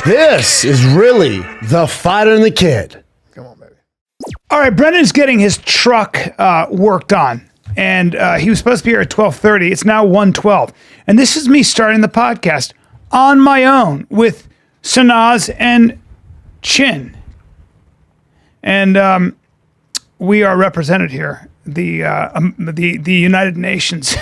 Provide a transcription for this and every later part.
This is really the Fighter and the Kid. Come on, baby. All right, Brendan's getting his truck worked on, and he was supposed to be here at 12:30. It's now 1:12, and this is me starting the podcast on my own with Sanaz and Chin, and we are represented here, the United Nations.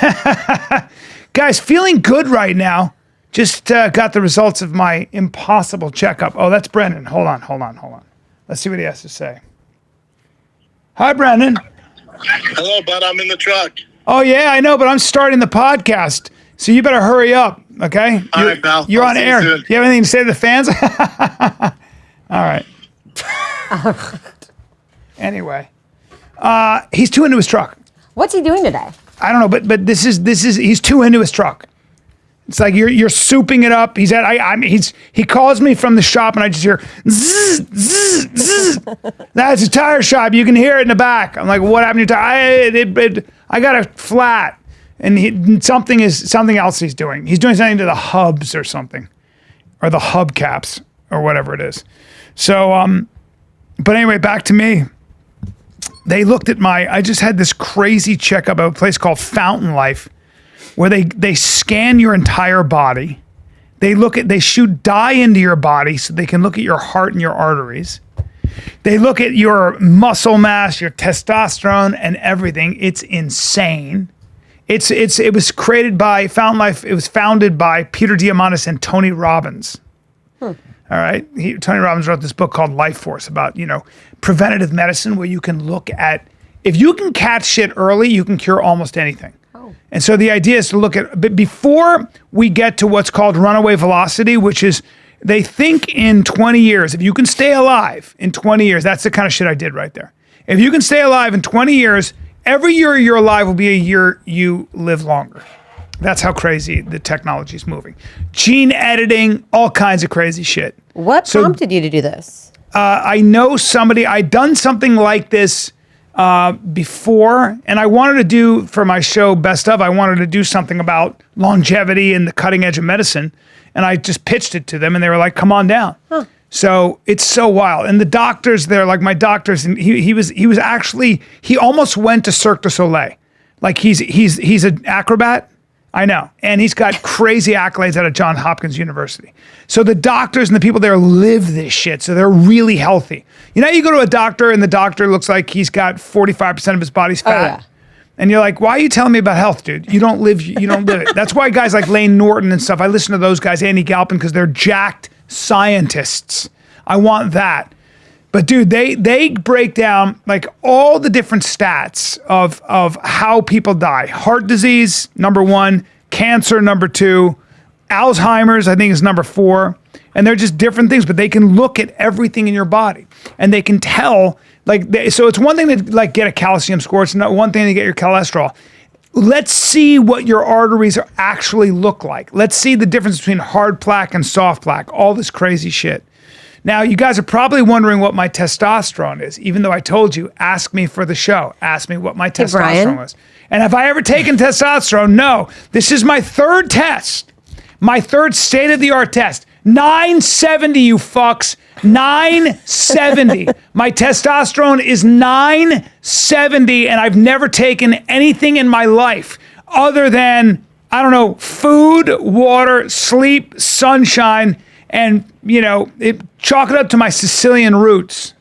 Guys, feeling good right now. Just got the results of my impossible checkup. Oh, that's Brendan. Hold on. Let's see what he has to say. Hi, Brendan. Hello, bud. I'm in the truck. Oh, yeah, I know, but I'm starting the podcast, so you better hurry up, okay? All right, pal. You're I'll on see you air. soon. Do you have anything to say to the fans? All right. Anyway, he's too into his truck. What's he doing today? I don't know, but this is he's too into his truck. It's like you're souping it up. He calls me from the shop and I just hear zzz, zzz, zzz. That's a tire shop. You can hear it in the back. I'm like, what happened to your tire? I got a flat, and something else he's doing. He's doing something to the hubs or something, or the hubcaps or whatever it is. So, but anyway, back to me. They looked at I just had this crazy checkup at a place called Fountain Life, where they scan your entire body. They shoot dye into your body so they can look at your heart and your arteries. They look at your muscle mass, your testosterone, and everything. It's insane. It was created by Fountain Life. It was founded by Peter Diamandis and Tony Robbins. All right. Tony Robbins wrote this book called Life Force about, preventative medicine, where you can look at, if you can catch shit early, you can cure almost anything. And so the idea is to look at, but before we get to what's called runaway velocity, which is they think in 20 years, if you can stay alive in 20 years, that's the kind of shit I did right there. If you can stay alive in 20 years, every year you're alive will be a year you live longer. That's how crazy the technology is moving. Gene editing, all kinds of crazy shit. What prompted you to do this? I know I'd done something like this before, and I wanted to do, for my show Best Of, I wanted to do something about longevity and the cutting edge of medicine, and I just pitched it to them, and they were like, come on down. So it's so wild. And the doctors there, like my doctors, and he almost went to Cirque du Soleil. Like he's an acrobat. I know. And he's got crazy accolades out of Johns Hopkins University. So the doctors and the people there live this shit. So they're really healthy. You go to a doctor and the doctor looks like he's got 45% of his body's fat. Oh, yeah. And you're like, why are you telling me about health, dude? You don't live it. That's why guys like Lane Norton and stuff, I listen to those guys, Andy Galpin, because they're jacked scientists. I want that. But dude, they break down like all the different stats of how people die. Heart disease, number 1. Cancer, number 2. Alzheimer's, I think, is number 4. And they're just different things, but they can look at everything in your body. And they can tell, so it's one thing to get a calcium score. It's not one thing to get your cholesterol. Let's see what your arteries actually look like. Let's see the difference between hard plaque and soft plaque, all this crazy shit. Now, you guys are probably wondering what my testosterone is, even though I told you, ask me for the show. Ask me what my testosterone was. And have I ever taken testosterone? No. This is my third test. My third state-of-the-art test. 970, you fucks. 970. My testosterone is 970, and I've never taken anything in my life other than, food, water, sleep, sunshine, and, chalk it up to my Sicilian roots.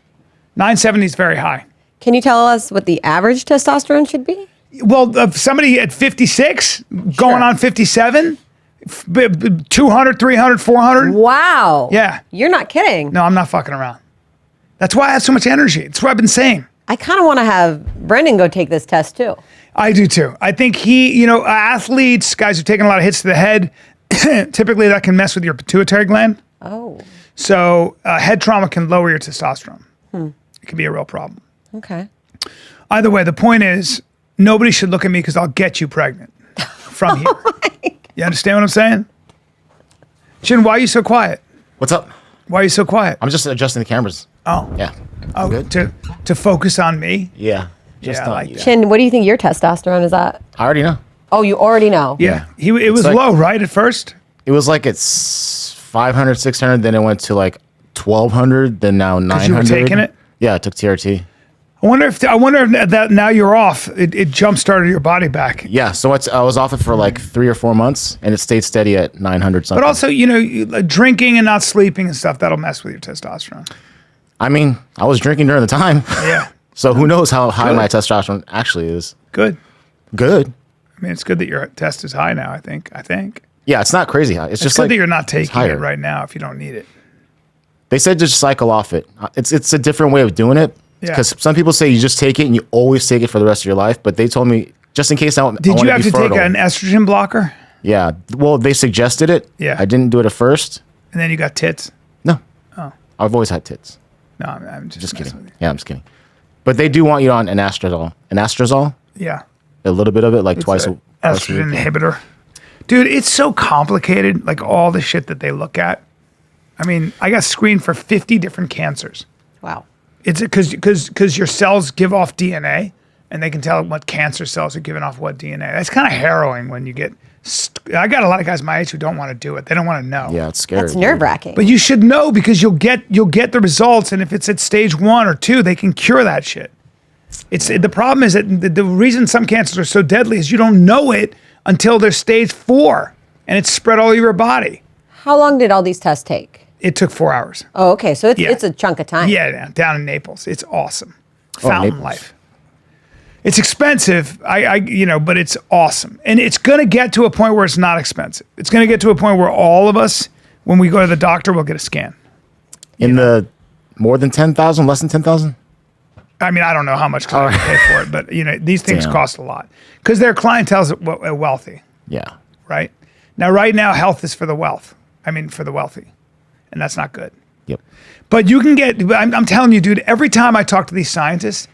970 is very high. Can you tell us what the average testosterone should be? Well, somebody at 56, going on 57, 200, 300, 400. Wow. Yeah. You're not kidding. No, I'm not fucking around. That's why I have so much energy. That's what I've been saying. I kind of want to have Brendan go take this test too. I do too. I think athletes, guys who've taken a lot of hits to the head, typically that can mess with your pituitary gland. Oh. So head trauma can lower your testosterone. It can be a real problem. Okay. Either way, the point is, nobody should look at me because I'll get you pregnant from here. You understand what I'm saying? Chin, why are you so quiet? What's up? Why are you so quiet? I'm just adjusting the cameras. Oh. Yeah. Oh, Good. to focus on me? Yeah. Yeah, I on like you. that. Chin, what do you think your testosterone is at? I already know. Oh, you already know. Yeah. It was like- low, right, at first? It was like it's 500, 600, then it went to like 1,200, then now 900. you were taking it? Yeah, I took TRT. I wonder if that now you're off, it jump started your body back. Yeah, so I was off it for like 3 or 4 months, and it stayed steady at 900 something. But also, drinking and not sleeping and stuff, that'll mess with your testosterone. I mean, I was drinking during the time. Yeah. So who knows how high my testosterone actually is. Good. Good. I mean, it's good that your test is high now, I think. Yeah, it's not crazy high. It's just good like that you're not taking higher. it right now if you don't need it. They said just cycle off it. It's a different way of doing it. Yeah. Because some people say you just take it and you always take it for the rest of your life. But they told me, just in case I want to be Did you have to fertile. take an estrogen blocker? Yeah. Well, they suggested it. Yeah. I didn't do it at first. And then you got tits? No. Oh. I've always had tits. No, I'm just Just messing kidding. with Yeah, I'm just kidding. But they do want you on an anastrozole. Anastrozole? you. Yeah. A little bit of it, like It's twice a a estrogen week. inhibitor. Dude, it's so complicated, like all the shit that they look at. I mean, I got screened for 50 different cancers. Wow. It's because your cells give off DNA, and they can tell what cancer cells are giving off what DNA. That's kind of harrowing when you get. I got a lot of guys my age who don't want to do it. They don't want to know. Yeah, it's scary. That's dude. nerve wracking. But you should know because you'll get the results, and if it's at stage 1 or 2, they can cure that shit. The problem is that the reason some cancers are so deadly is you don't know it until they're stage 4, and it's spread all over your body. How long did all these tests take? It took 4 hours. Oh, okay. So Yeah. it's a chunk of time. Yeah, down in Naples. It's awesome. Fountain Naples. life. It's expensive, but it's awesome. And it's going to get to a point where it's not expensive. It's going to get to a point where all of us, when we go to the doctor, we'll get a scan. In the more than 10,000, less than 10,000? I mean, I don't know how much I can pay for it, but these things Damn. cost a lot because their clientele's wealthy, Yeah. right? Right now, health is for the wealthy, and that's not good. Yep. But you can get, I'm telling you, dude, every time I talk to these scientists,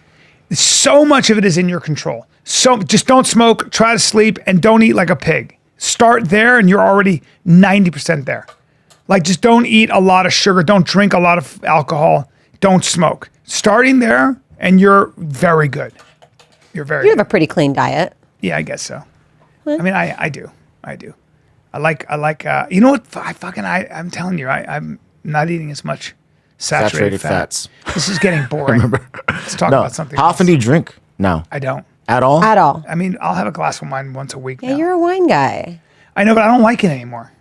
so much of it is in your control. So just don't smoke, try to sleep, and don't eat like a pig. Start there, and you're already 90% there. Like, just don't eat a lot of sugar, don't drink a lot of alcohol, don't smoke. Starting there, and you're very good. You're very You good. have a pretty clean diet. Yeah, I guess so. I mean, I do. I like, you know what? I'm telling you, I'm not eating as much saturated fats. This is getting boring. Let's talk No. about something How else. often do you drink now? I don't. At all? At all. I mean, I'll have a glass of wine once a week Yeah, now. you're a wine guy. I know, but I don't like it anymore.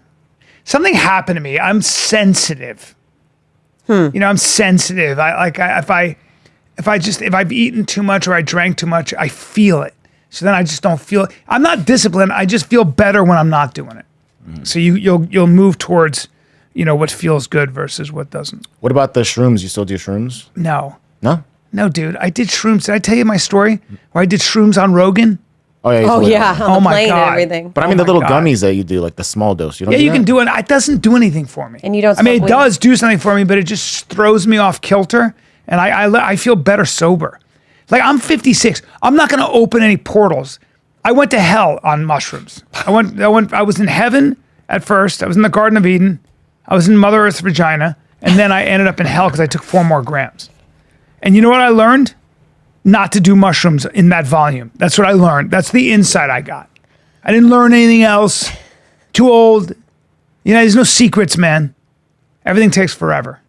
Something happened to me. I'm sensitive. I'm sensitive. If I've eaten too much or I drank too much, I feel it. So then I just don't feel it. I'm not disciplined. I just feel better when I'm not doing it. So you'll move towards, what feels good versus what doesn't. What about the shrooms? You still do shrooms? No, No? dude. I did shrooms. Did I tell you my story where I did shrooms on Rogan? Oh, yeah. you Oh told me yeah, about on Oh, the my plane God. and everything. But I Oh mean, the my little God. gummies that you do, like the small dose. You don't Yeah, do you can that? do it. It doesn't do anything for me. And you don't I mean, smoke it weed? does do something for me, but it just throws me off kilter, and I feel better sober. Like, I'm 56. I'm not going to open any portals. I went to hell on mushrooms. I was in heaven at first. I was in the Garden of Eden. I was in Mother Earth's vagina, and then I ended up in hell because I took 4 more grams. And you know what I learned? Not to do mushrooms in that volume. That's what I learned. That's the insight I got. I didn't learn anything else. Too old. There's no secrets, man. Everything takes forever.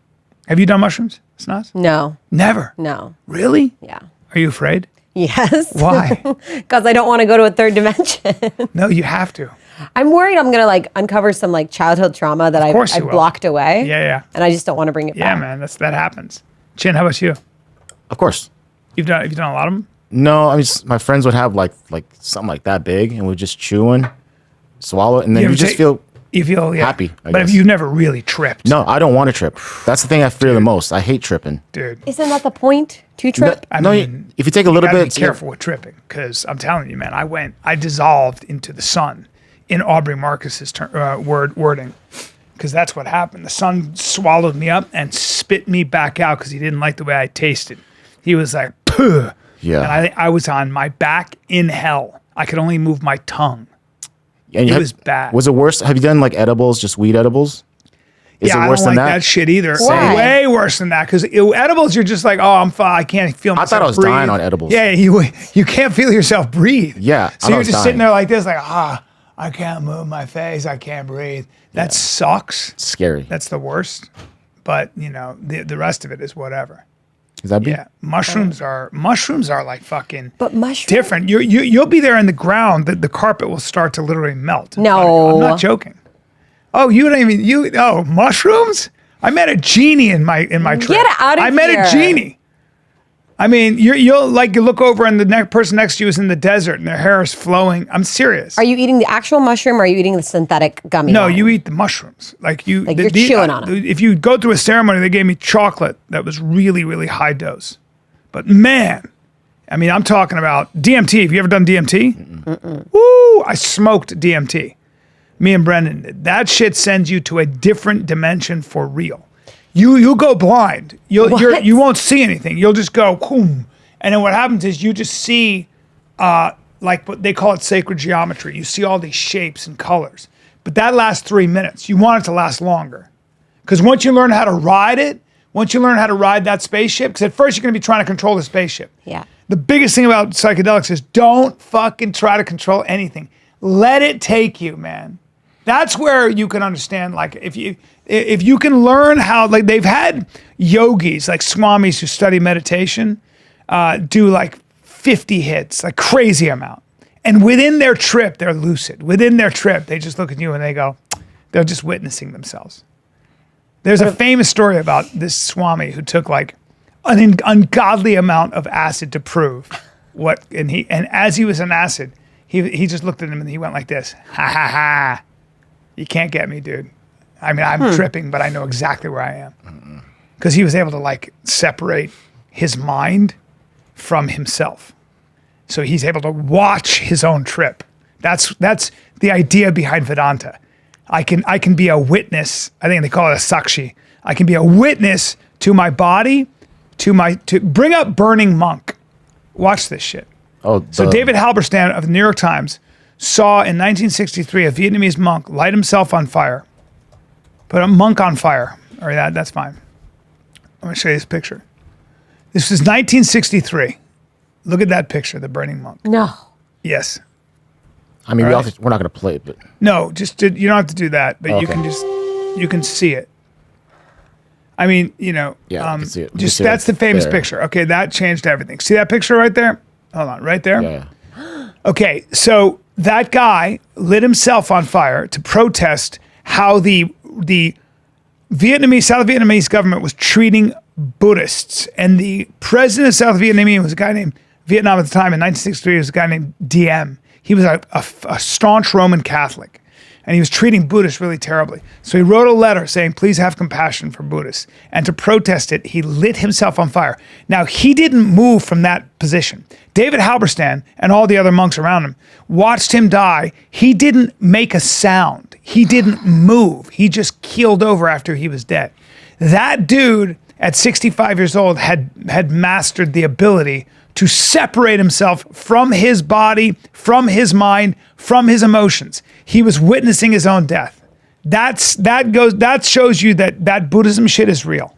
Have you done mushrooms, Snaz? No, Never. no. Really? Yeah. Are you afraid? Yes. Why? Because I don't want to go to a third dimension. No, you have to. I'm worried I'm gonna uncover some childhood trauma that I course you will. blocked away. Yeah. And I just don't want to bring it Yeah, back. man. That happens. Chin, how about you? Of course. Have you done a lot of them? No, I mean, my friends would have like something like that big, and we'd just chew and swallow it, and then You you ever just take- feel. You feel Happy, I But if guess. you've never really tripped, No, I don't want to trip. That's the thing I fear the most. I hate tripping. dude. Isn't that the point? To trip? I No, mean, if you take a little gotta bit, be careful with tripping, because I'm telling you, man, I dissolved into the sun in Aubrey Marcus's wording, because that's what happened. The sun swallowed me up and spit me back out because he didn't like the way I tasted. He was like, "Puh." Yeah. And I was on my back in hell. I could only move my tongue. and It was bad. Was it worse? Have you done like edibles, just weed edibles? Is Yeah, it I worse don't than like that? that shit either. Why? Way worse than that, because edibles, you're just like, oh, I'm fine. I can't feel myself thought I was breathe. dying on edibles. Yeah, you can't feel yourself breathe. Yeah, I So thought I you're was just sitting dying. there like this, like, I can't move my face. I can't breathe. That sucks. Scary. That's the worst. But you know, the rest of it is whatever. Is that Yeah, mushrooms are like fucking. But mushrooms different. You'll be there in the ground. The carpet will start to literally melt. No. I'm not joking. Oh, you don't even mushrooms? I met a genie in my trip. Get out of I met here. a genie. I mean, you'll you look over and the person next to you is in the desert and their hair is flowing. I'm serious. Are you eating the actual mushroom or are you eating the synthetic gummy? No, one? you eat the mushrooms. you're chewing on 'em. If you go through a ceremony, they gave me chocolate that was really, really high dose. But man, I mean, I'm talking about DMT. Have you ever done DMT? Mm-mm. Woo! I smoked DMT. Me and Brendan did. That shit sends you to a different dimension for real. You'll go blind. You won't see anything. You'll just go boom, and then what happens is you just see, like what they call it sacred geometry. You see all these shapes and colors. But that lasts 3 minutes. You want it to last longer, because once you learn how to ride it, once you learn how to ride that spaceship, because at first you're going to be trying to control the spaceship. Yeah. The biggest thing about psychedelics is don't fucking try to control anything. Let it take you, man. That's where you can understand, like, if you can learn how, like, they've had yogis, like swamis who study meditation, do like 50 hits, like crazy amount. And within their trip, they're lucid. Within their trip, they just look at you and they go, they're just witnessing themselves. There's a famous story about this swami who took like an ungodly amount of acid to prove what, and as he was in acid, he just looked at him and he went like this, ha ha ha. You can't get me, dude. I mean, I'm tripping, but I know exactly where I am. Because he was able to like separate his mind from himself. So he's able to watch his own trip. That's the idea behind Vedanta. I can be a witness. I think they call it a sakshi. I can be a witness to my body, to bring up Burning Monk. Watch this shit. So David Halberstam of the New York Times saw in 1963 a Vietnamese monk light himself on fire. Put a monk on fire. All right, that's fine. I'm going to show you this picture. This is 1963. Look at that picture, the burning monk. No. Yes. I mean, All we're not going to play it, but No, you don't have to do that, but you can see it. I mean, Yeah, I can see it. Just See that's it the famous there. picture. Okay, that changed everything. See that picture right there? Hold on, right there? yeah. Okay, so that guy lit himself on fire to protest how the South Vietnamese government was treating Buddhists. And the president of South Vietnam was a guy named Vietnam at the time in 1963. Was a guy named Diem. He was a staunch Roman Catholic. And he was treating Buddhists really terribly. So he wrote a letter saying, please have compassion for Buddhists. And to protest it, he lit himself on fire. Now, he didn't move from that position. David Halberstam and all the other monks around him watched him die. He didn't make a sound. He didn't move. He just keeled over after he was dead. That dude at 65 years old had mastered the ability to separate himself from his body, from his mind, from his emotions. He was witnessing his own death. That shows you that Buddhism shit is real.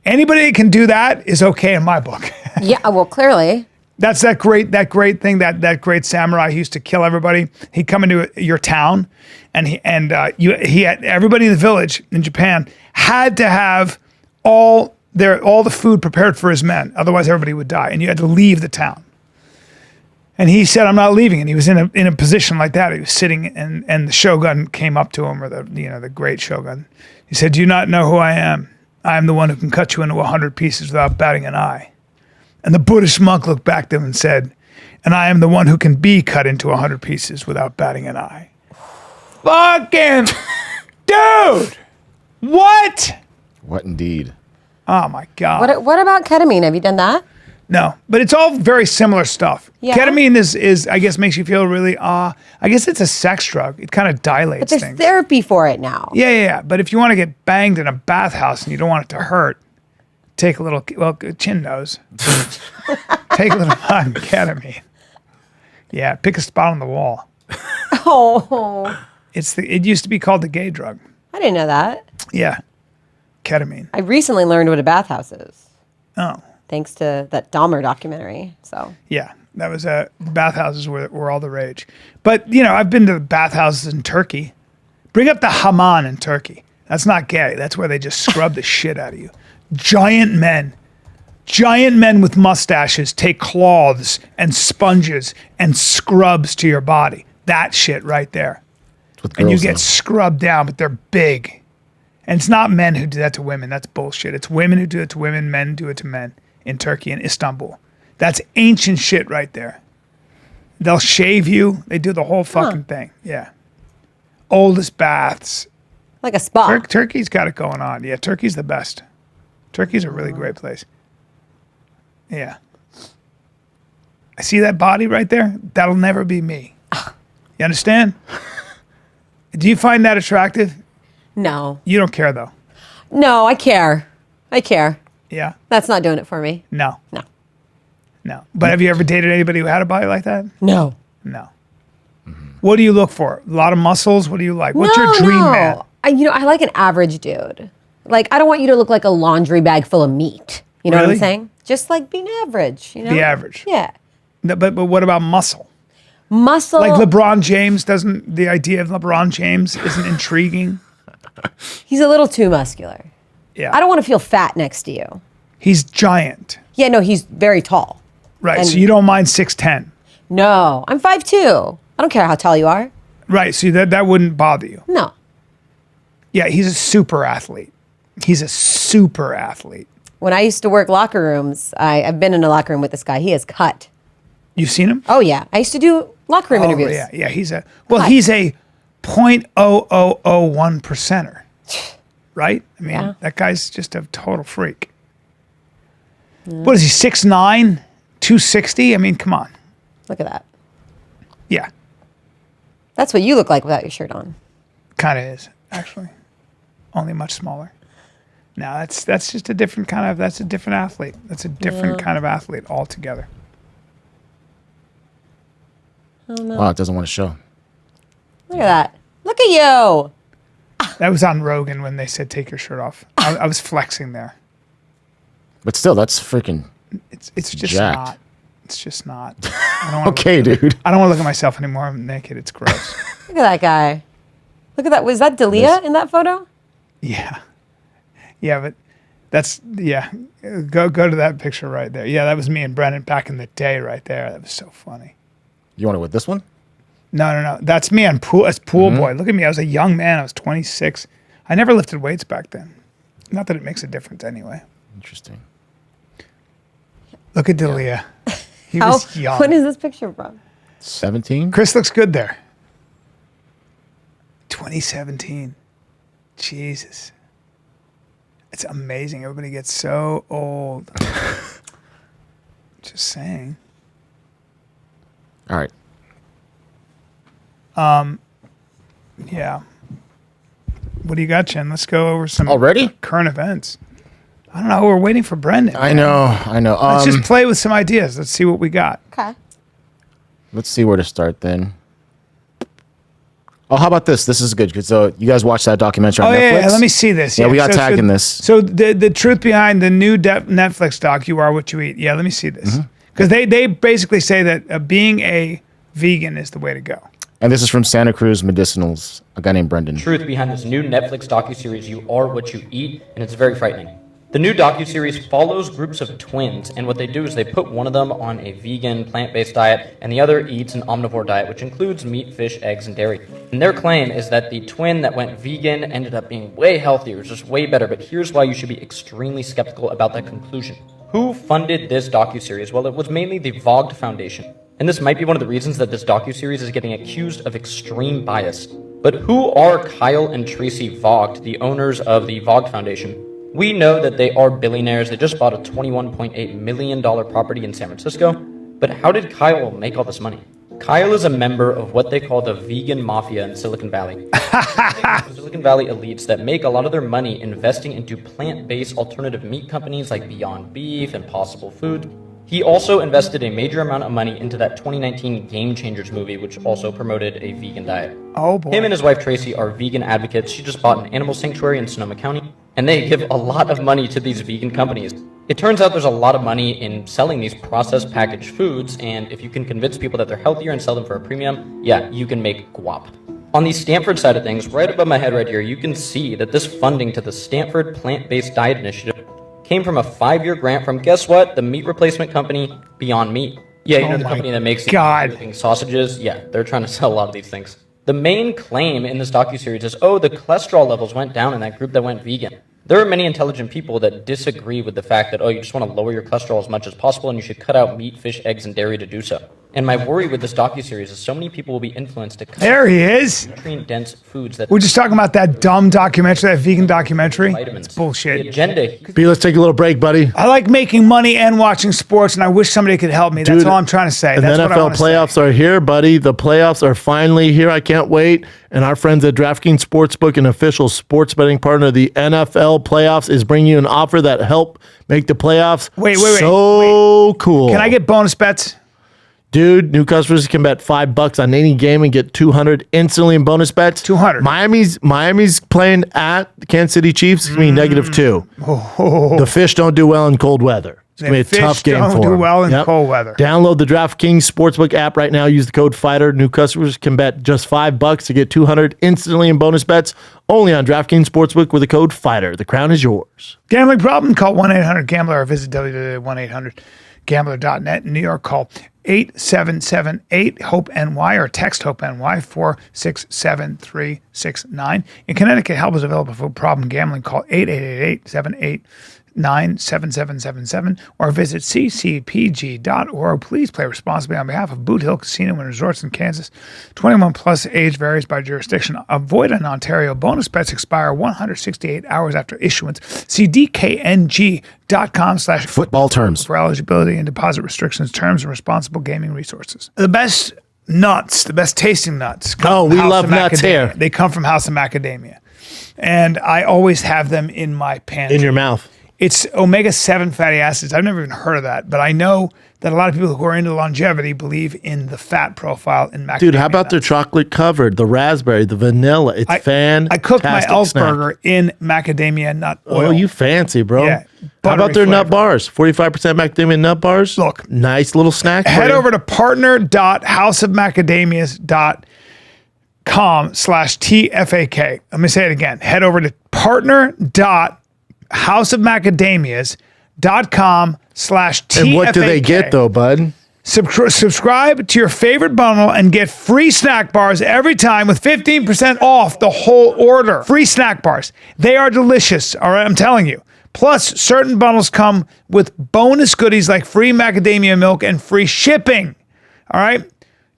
Anybody that can do that is okay in my book. Yeah, well, clearly. That's that great thing, that great samurai who used to kill everybody. He'd come into your town, and he had everybody in the village in Japan had to have all the food prepared for his men. Otherwise, everybody would die, and you had to leave the town. And he said, "I'm not leaving." And he was in a position like that. He was sitting, and the shogun came up to him, or the great shogun. He said, "Do you not know who I am? I am the one who can cut you into 100 pieces without batting an eye." And the Buddhist monk looked back to him and said, "And I am the one who can be cut into 100 pieces without batting an eye." Fucking dude! What? What indeed? Oh my God. What about ketamine? Have you done that? No, but it's all very similar stuff. Yeah. Ketamine is I guess makes you feel really I guess it's a sex drug. It kind of dilates But there's things. therapy for it now. Yeah. But if you want to get banged in a bathhouse and you don't want it to hurt, take a little chin nose. Take a little fucking ketamine. Yeah, pick a spot on the wall. Oh, It used to be called the gay drug. I didn't know that. Yeah. Ketamine. I recently learned what a bathhouse is, Oh. thanks to that Dahmer documentary. So Yeah. That was bathhouses were all the rage. But, you know, I've been to bathhouses in Turkey. Bring up the Hammam in Turkey. That's not gay. That's where they just scrub the shit out of you. Giant men with mustaches take cloths and sponges and scrubs to your body. That shit right there. And you get scrubbed down, but they're big. And it's not men who do that to women. That's bullshit. It's women who do it to women. Men do it to men in Turkey and Istanbul. That's ancient shit right there. They'll shave you. They do the whole fucking thing. Yeah. Oldest baths. Like a spa. Turkey's got it going on. Yeah, Turkey's the best. Turkey's a really great place. Yeah. I see that body right there? That'll never be me. You understand? Do you find that attractive? No. You don't care, though. No, I care. I care. Yeah? That's not doing it for me. No. No. No. But have you ever dated anybody who had a body like that? No. No. What do you look for? A lot of muscles? What do you like? What's your dream man? I like an average dude. Like, I don't want you to look like a laundry bag full of meat. You know what Really? I'm saying? Just like being average, you know? Be average. Yeah. No, but what about muscle? Muscle. Like LeBron James the idea of LeBron James isn't intriguing? He's a little too muscular. Yeah. I don't want to feel fat next to you. He's giant. Yeah, no, he's very tall. Right, And- so you don't mind 6'10". No, I'm 5'2". I don't care how tall you are. Right, so that wouldn't bother you. No. Yeah, he's a super athlete. He's a super athlete. When I used to work locker rooms, I've been in a locker room with this guy. He is cut. You've seen him? Oh, yeah. I used to do locker room interviews. Yeah, he's a 0.0001 percenter. Right? I mean, that guy's just a total freak. What is he, 6'9", 260? I mean, come on. Look at that. Yeah, That's what you look like without your shirt on. kind of is, actually. Only much smaller. No, that's just a different kind of, that's a different athlete. That's a different kind of athlete altogether. Wow, it doesn't want to show. Look at that. Look at you. That was on Rogan when they said, take your shirt off. I was flexing there. But still, that's freaking It's just jacked. not. It's just not. I don't wanna okay, dude. I don't want to look at myself anymore. I'm naked. It's gross. Look at that guy. Look at that. Was that Dalia in that photo? Yeah. Yeah, but that's, yeah. Go to that picture right there. Yeah, that was me and Brennan back in the day right there. That was so funny. You want it with this one? No. That's me on as pool boy. Look at me. I was a young man. I was 26. I never lifted weights back then. Not that it makes a difference anyway. Interesting. Look at Dalia. He was young. When is this picture from? 17? Chris looks good there. 2017. Jesus. It's amazing. Everybody gets so old. Just saying. All right. Yeah. What do you got, Chen? Let's go over some Already? current events. I don't know. We're waiting for Brendan. I know. Let's just play with some ideas. Let's see what we got. Okay. Let's see where to start then. Oh, how about this? This is good because you guys watched that documentary on Netflix. Yeah. Let me see this. Yeah, we got tagged in this. So the truth behind the new Netflix doc, You Are What You Eat. Yeah, let me see this. Because they basically say that being a vegan is the way to go. And this is from Santa Cruz Medicinals, a guy named Brendan. Truth behind this new Netflix docuseries, You Are What You Eat, and it's very frightening. The new docuseries follows groups of twins, and what they do is they put one of them on a vegan, plant-based diet, and the other eats an omnivore diet, which includes meat, fish, eggs, and dairy. And their claim is that the twin that went vegan ended up being way healthier, just way better, but here's why you should be extremely skeptical about that conclusion. Who funded this docuseries? Well, it was mainly the Vogt Foundation. And this might be one of the reasons that this docuseries is getting accused of extreme bias. But who are Kyle and Tracy Vogt, the owners of the Vogt Foundation? We know that they are billionaires. They just bought a $21.8 million property in San Francisco. But how did Kyle make all this money? Kyle is a member of what they call the vegan mafia in Silicon Valley. Silicon Valley elites that make a lot of their money investing into plant-based alternative meat companies like Beyond Beef and Possible Food. He also invested a major amount of money into that 2019 Game Changers movie, which also promoted a vegan diet. Oh, boy. Him and his wife Tracy are vegan advocates. She just bought an animal sanctuary in Sonoma County. and they give a lot of money to these vegan companies. It turns out there's a lot of money in selling these processed packaged foods, and if you can convince people that they're healthier and sell them for a premium, yeah, you can make guap. On the Stanford side of things, right above my head right here, you can see that this funding to the Stanford Plant-Based Diet Initiative came from a 5-year grant from, guess what, the meat replacement company Beyond Meat. Yeah, you know, the company that makes the sausages. Yeah, they're trying to sell a lot of these things. The main claim in this docuseries is, oh, the cholesterol levels went down in that group that went vegan. There are many intelligent people that disagree with the fact that, oh, you just want to lower your cholesterol as much as possible and you should cut out meat, fish, eggs, and dairy to do so. And my worry with this docuseries is so many people will be influenced to cut there he is. nutrient-dense foods that We're just talking about that dumb documentary, that vegan documentary. vitamins. It's bullshit. The agenda. B, let's take a little break, buddy. I like making money and watching sports, and I wish somebody could help me. That's Dude, all I'm trying to say. And That's the what I NFL wanna say. playoffs are here, buddy. The playoffs are finally here. I can't wait. And our friends at DraftKings Sportsbook, an official sports betting partner of the NFL playoffs, is bringing you an offer that help make the playoffs Wait. so cool. Can I get bonus bets? Dude, new customers can bet $5 on any game and get $200 instantly in bonus bets. 200. Miami's playing at the Kansas City Chiefs. It's going to be -2. The fish don't do well in cold weather. It's going to be a tough game don't for do them. well in cold weather. Download the DraftKings Sportsbook app right now. Use the code FIGHTER. New customers can bet just $5 to get $200 instantly in bonus bets. Only on DraftKings Sportsbook with the code FIGHTER. The crown is yours. Gambling problem? Call 1-800-GAMBLER or visit www.1800gambler.net. In New York, call 8778-HOPE-NY or text HOPE-NY 467-369. In Connecticut, help is available for problem gambling. Call 888-789-7777 or visit ccpg.org. Please play responsibly on behalf of Boot Hill Casino and Resorts in Kansas. 21 plus, age varies by jurisdiction. Avoid in Ontario. Bonus bets expire 168 hours after issuance. See dkng.com/football terms for eligibility and deposit restrictions, terms, and responsible gaming resources. The best nuts, the best tasting nuts. Oh, we love nuts here. They come from House of Macadamia. And I always have them in my pantry. In your mouth. It's omega-7 fatty acids. I've never even heard of that, but I know that a lot of people who are into longevity believe in the fat profile in macadamia. Dude, how about their nuts. chocolate covered, the raspberry, the vanilla? It's fantastic. I cooked my elk snack. burger in macadamia nut oil. Oh, you fancy, bro. Yeah, How about their buttery nut flavor. bars? 45% macadamia nut bars. Look. Nice little snack. Head over to partner.houseofmacadamias.com/TFAK. Let me say it again. Head over to partner.houseofmacadamias.com/TFAK. And what do they get, though, bud? Subscribe to your favorite bundle and get free snack bars every time with 15% off the whole order. Free snack bars. They are delicious, all right? I'm telling you. Plus, certain bundles come with bonus goodies like free macadamia milk and free shipping, all right?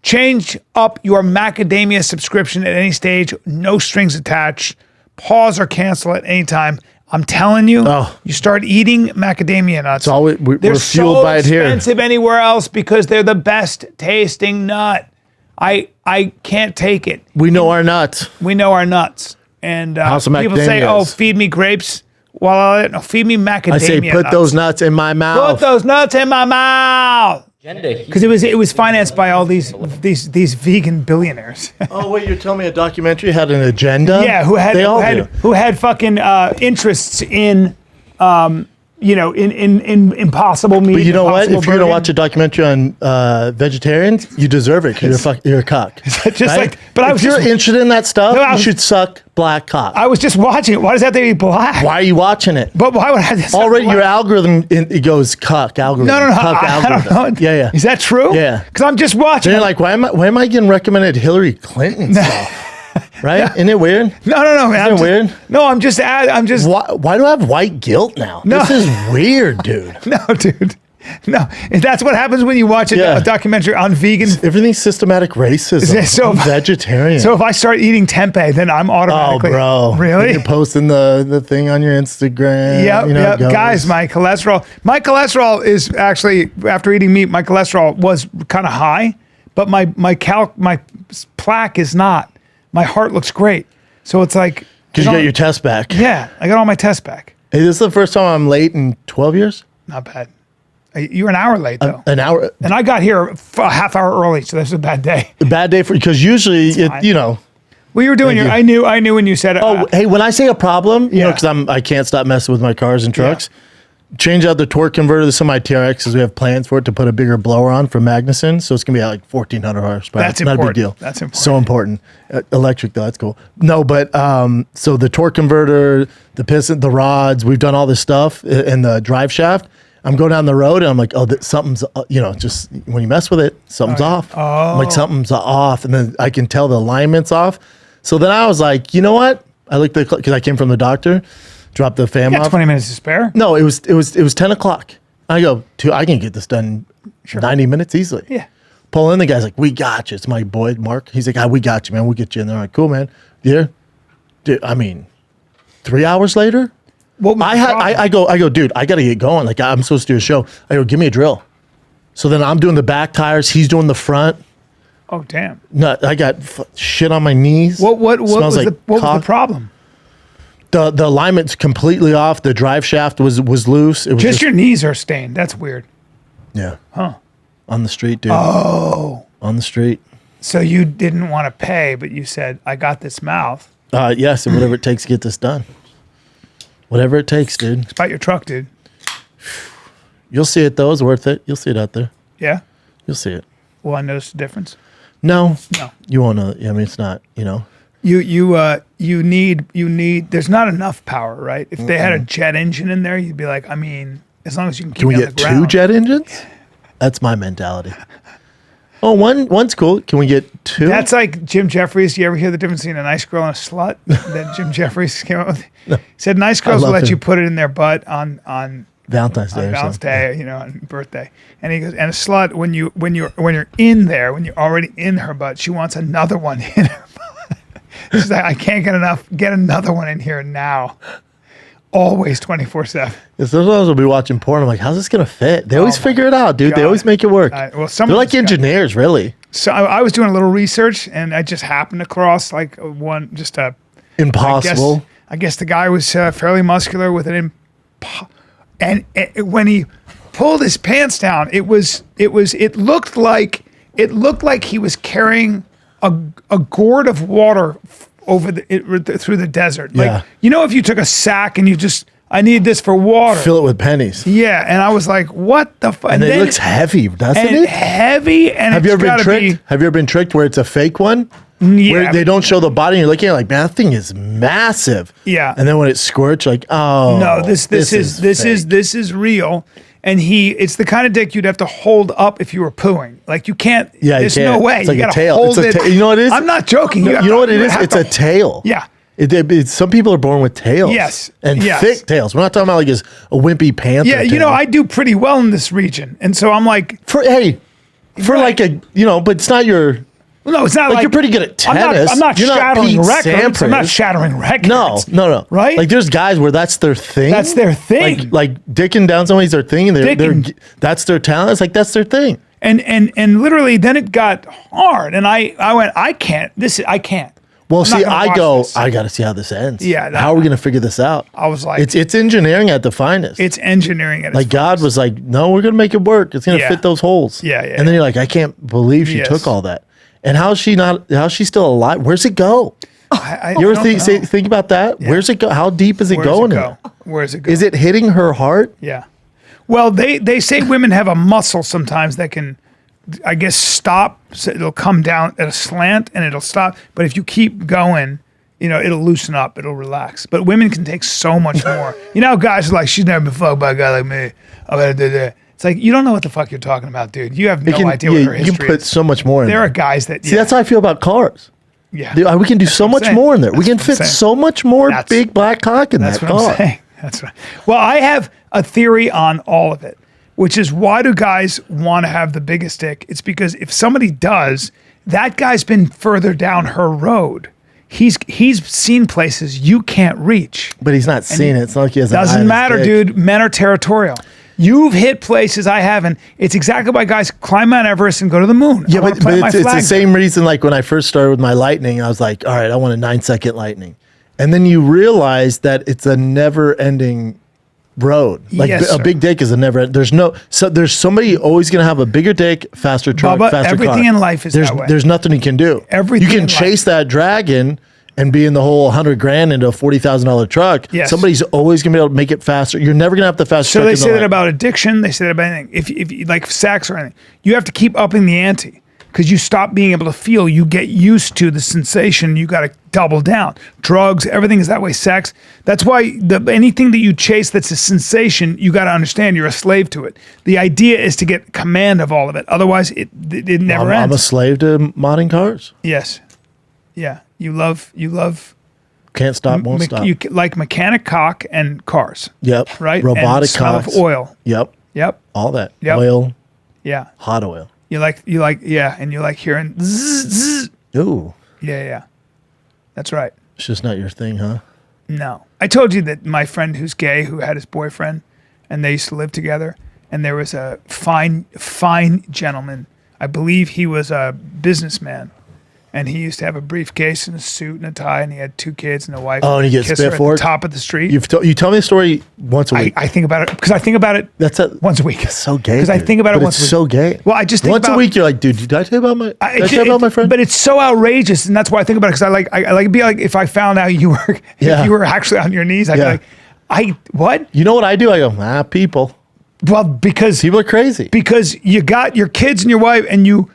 Change up your macadamia subscription at any stage, no strings attached. Pause or cancel at any time. I'm telling you, you start eating macadamia nuts. We're they're fueled so by it here. expensive anywhere else because they're the best tasting nut. I can't take it. We know our nuts. We know our nuts. And House of people say, Macadamias. "Oh, feed me grapes." Well, no, feed me macadamia. I say, put nuts. those nuts in my mouth. Put those nuts in my mouth. Because it was financed by all these vegan billionaires. Oh wait, you're telling me a documentary had an agenda? Yeah, who had fucking interests in in impossible meat. But you know what? If Impossible you're gonna burger. watch a documentary on vegetarians, you deserve it because you're a cock. Just right? like, but if you're interested in that stuff, you should suck black cock. I was just watching it. Why does that have to be black? Why are you watching it? But why would I have this? Already, your algorithm it goes cuck algorithm. No. Cuck I don't algorithm. know. Yeah. Is that true? Yeah. Because I'm just watching. Then you're like, why am I getting recommended Hillary Clinton stuff? Right? Isn't it weird? No, man. Isn't it weird? No, I'm just. Why do I have white guilt now? No. This is weird, dude. No, dude. No, and that's what happens when you watch a documentary on vegan. Everything's systematic racism. So I'm vegetarian. So if I start eating tempeh, then I'm automatically. Oh, bro. Really? You're posting the thing on your Instagram. Yep, you know, yep. Guys, my cholesterol is actually, after eating meat, my cholesterol was kind of high, but my plaque is not. My heart looks great. So it's like. Because you got your test back. Yeah, I got all my tests back. Hey, this is the first time I'm late in 12 years? Not bad. You were an hour late, though. An hour. And I got here a half hour early, so this was a bad day. A bad day because usually, Well, you were doing Thank your. you. I knew when you said it. Oh, hey, when I say a problem, you know, Yeah. because I can't stop messing with my cars and trucks. Change out the torque converter to some of my TRXs. We have plans for it to put a bigger blower on from Magnuson, so it's gonna be at like 1,400 horsepower. That's not a big important. deal. That's important. So important. Electric though, that's cool. No, but so the torque converter, the piston, the rods, we've done all this stuff and the drive shaft. I'm going down the road and I'm like, oh, something's, just when you mess with it, something's off. I'm like, something's off. And then I can tell the alignment's off. So then I was like, you know what? I looked at, because I came from the doctor, dropped the fam You got off. 20 minutes to spare. No, it was 10 o'clock. I go, I can get this done 90 minutes easily. Yeah. Pull in, the guy's like, we got you. It's my boy, Mark. He's like, we got you, man. We'll get you in there. I'm like, cool, man. Yeah. Dude, I mean, 3 hours later, What was the problem? I go, dude, I got to get going. Like, I'm supposed to do a show. I go, give me a drill. So then I'm doing the back tires. He's doing the front. Oh, damn. No, I got shit on my knees. What Smells was like the cock. problem? The alignment's completely off. The drive shaft was loose. It was Just your knees are stained. That's weird. yeah. Huh. On the street, dude. Oh. On the street. So you didn't want to pay, but you said, I got this mouth. Yes, and whatever it takes to get this done. Whatever it takes, dude. It's about your truck, dude. You'll see it though. It's worth it. You'll see it out there. Yeah? You'll see it. Will I notice the difference? No. No. You won't know. I mean, it's not, You need there's not enough power, right? If they had a jet engine in there, you'd be like, I mean, as long as you can keep Can we me on get the 2 ground. jet engines? That's my mentality. Oh, one's cool. Can we get 2? That's like Jim Jeffries. You ever hear the difference between a nice girl and a slut that Jim Jeffries came up with? He said nice girls will love let you him. put it in their butt on Valentine's Day. or Valentine's something. Day, on birthday. And he goes, and a slut, when you're in there, when you're already in her butt, she wants another one in her butt. She's like, I can't get another one in here now. Always 24/7. Yeah, sometimes we'll be watching porn. I'm like, how's this gonna fit? They always my figure it out, dude. They God. always make it work. Well, some They're of like these guys- engineers, really. So I was doing a little research, and I just happened across like Impossible. I guess the guy was fairly muscular with and when he pulled his pants down, it looked like he was carrying a gourd of water through the desert. Yeah. Like, if you took a sack and I need this for water. Fill it with pennies. Yeah, and I was like, what the fuck? And it looks heavy, doesn't and it? heavy, and Have you it's ever been gotta tricked? Have you ever been tricked where it's a fake one? Yeah. Where they don't show the body and you're looking at it like, man, that thing is massive. Yeah. And then when it squirts, you're like, oh No, this is real. And it's the kind of dick you'd have to hold up if you were pooing. Like you can't. Yeah, you there's can't. no way. It's like you a gotta tail. hold It's a it. you know what it is? I'm not joking. No, you know what it is? have It's to- a tail. Yeah. Some people are born with tails. Yes. And Yes. thick tails. We're not talking about like a wimpy panther. Yeah, tail. I do pretty well in this region, and so I'm like, for Right. like but it's not your. no, it's not Like like you're pretty good at tennis. I'm not You're not shattering Pete records. I'm not Sampras. shattering records. No. Right? Like there's guys where that's their thing. That's their thing. Like dicking down somebody's their thing, and Dicking. that's their talent. It's like that's their thing. And literally, then it got hard, and I went, I can't. I can't. Well, I'm not see, gonna I watch go. this. I got to see how this ends. Yeah, how are we gonna figure this out? I was like, it's engineering at the finest. it's engineering at its like God was like, no, we're gonna make it work. It's gonna Yeah. fit those holes. Yeah, yeah, And then you're like, I can't believe she Yes. took all that. And how's she still alive? Where's it go? I You ever don't know. think about that? Where's it go? How deep is it Where's going? it in go? there? Where's it go? Is it hitting her heart? Yeah. Well, they say women have a muscle sometimes that can, I guess, stop. So it'll come down at a slant and it'll stop. But if you keep going, it'll loosen up. It'll relax. But women can take so much more. How guys are like, she's never been fucked by a guy like me. I'm gonna do that. It's like, you don't know what the fuck you're talking about, dude. You have no idea what her you history can put is. so much more in There there. are guys that, See, that's how I feel about cars. yeah. Dude, we can do so what I'm much saying. more in there. We That's can what I'm fit saying. so much more That's- big black cock in That's that what car. I'm saying. That's right. Well, I have a theory on all of it, which is why do guys want to have the biggest dick? It's because if somebody does, that guy's been further down her road. He's seen places you can't reach. But he's not seeing it. It's not like he has an eye on Doesn't his matter, dick. dude. Men are territorial. You've hit places I haven't. It's exactly why guys climb Mount Everest and go to the moon. Yeah, I wanna but plant my it's the flag same reason. Like when I first started with my lightning, I was like, all right, I want a 9-second lightning. And then you realize that it's a never ending road. Like Yes, a sir. big dick is a never. There's somebody always gonna have a bigger dick, faster truck, Bubba, faster car. everything in life is there's, that way. There's nothing you can do. Everything you in can life. chase that dragon and be in the whole $100,000 into a $40,000 truck. Yes. Somebody's always gonna be able to make it faster. You're never gonna have the fastest So truck. they in say the that land. about addiction. They say that about anything. If you like sex or anything, you have to keep upping the ante because you stop being able to feel. You get used to the sensation. You got to double down. Drugs, everything is that way. Sex. That's why anything that you chase that's a sensation, you got to understand you're a slave to it. The idea is to get command of all of it. Otherwise, it never I'm ends. a slave to modding cars. Yes. Yeah. You love. Can't stop, won't stop. You like mechanic cock and cars. Yep. Right. Robotic and smell cocks. of oil. Yep. Yep. All that. Yep. Oil, Yeah. hot oil. You like, yeah, and you like hearing zzz, zzz. Ooh. Yeah. That's right. It's just not your thing, huh? No. I told you that my friend who's gay, who had his boyfriend, and they used to live together, and there was a fine gentleman. I believe he was a businessman, and he used to have a briefcase and a suit and a tie, and he had 2 kids and a wife. Oh, and he gets kiss spit her at for the it? top of the street. You tell me the story once a week. I think about it because I think about it That's once a week. so gay. Because I dude. think about it But once a it's week. so gay. Well, I just think once about a week. You're like, dude, did I tell you about my? Did I tell you about my friend? But it's so outrageous, and that's why I think about it. Because I like it'd be like if I found out you were Yeah. if you were actually on your knees. I'd Yeah. be like, what? You know what I do? I go, people. Well, because People are crazy. you got your kids and your wife, and you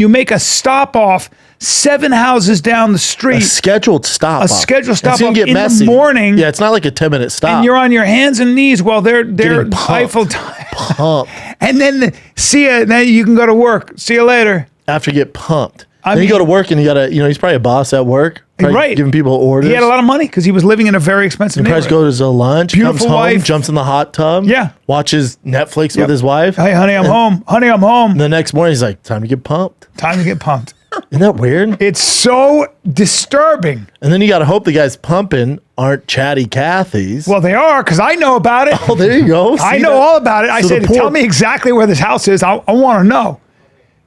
make a stop off 7 houses down the A street, scheduled stop. A scheduled stop It's gonna off get in the messy. morning. Yeah, it's not like a 10-minute stop. and you're on your hands and knees while they're Getting pumped. Eiffel time. pumped. And then see ya. Then you can go to work. See you later. After you get pumped. I Then you go mean- to work and you gotta, he's probably a boss at work. Probably Right. Giving people orders. He had a lot of money because he was living in a very expensive He probably neighborhood. goes to lunch, Beautiful comes home, wife. jumps in the hot tub. Yeah. Watches Netflix Yep. with his wife. Hey, honey, I'm home. Honey, I'm home. And the next morning he's like, time to get pumped. Time to get pumped. Isn't that weird? It's so disturbing. And then you gotta hope the guys pumping aren't chatty Cathy's. Well, they are because I know about it. Oh, there you go. I See know that? all about it. I So the said, poor- tell me exactly where this house is. I want to know.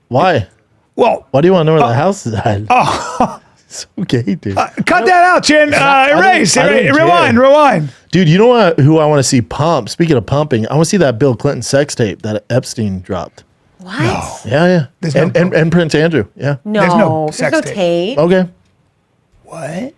Why? Well, Why do you want to know where the house is at? Oh. So gay, dude. cut that out, Chin. Erase. I don't Rewind. care. Rewind. Dude, you know what, who I want to see pump? Speaking of pumping, I want to see that Bill Clinton sex tape that Epstein dropped. What? Yeah. There's and, no and Prince Andrew. Yeah. No, There's no there's sex no tape. tape. Okay. What?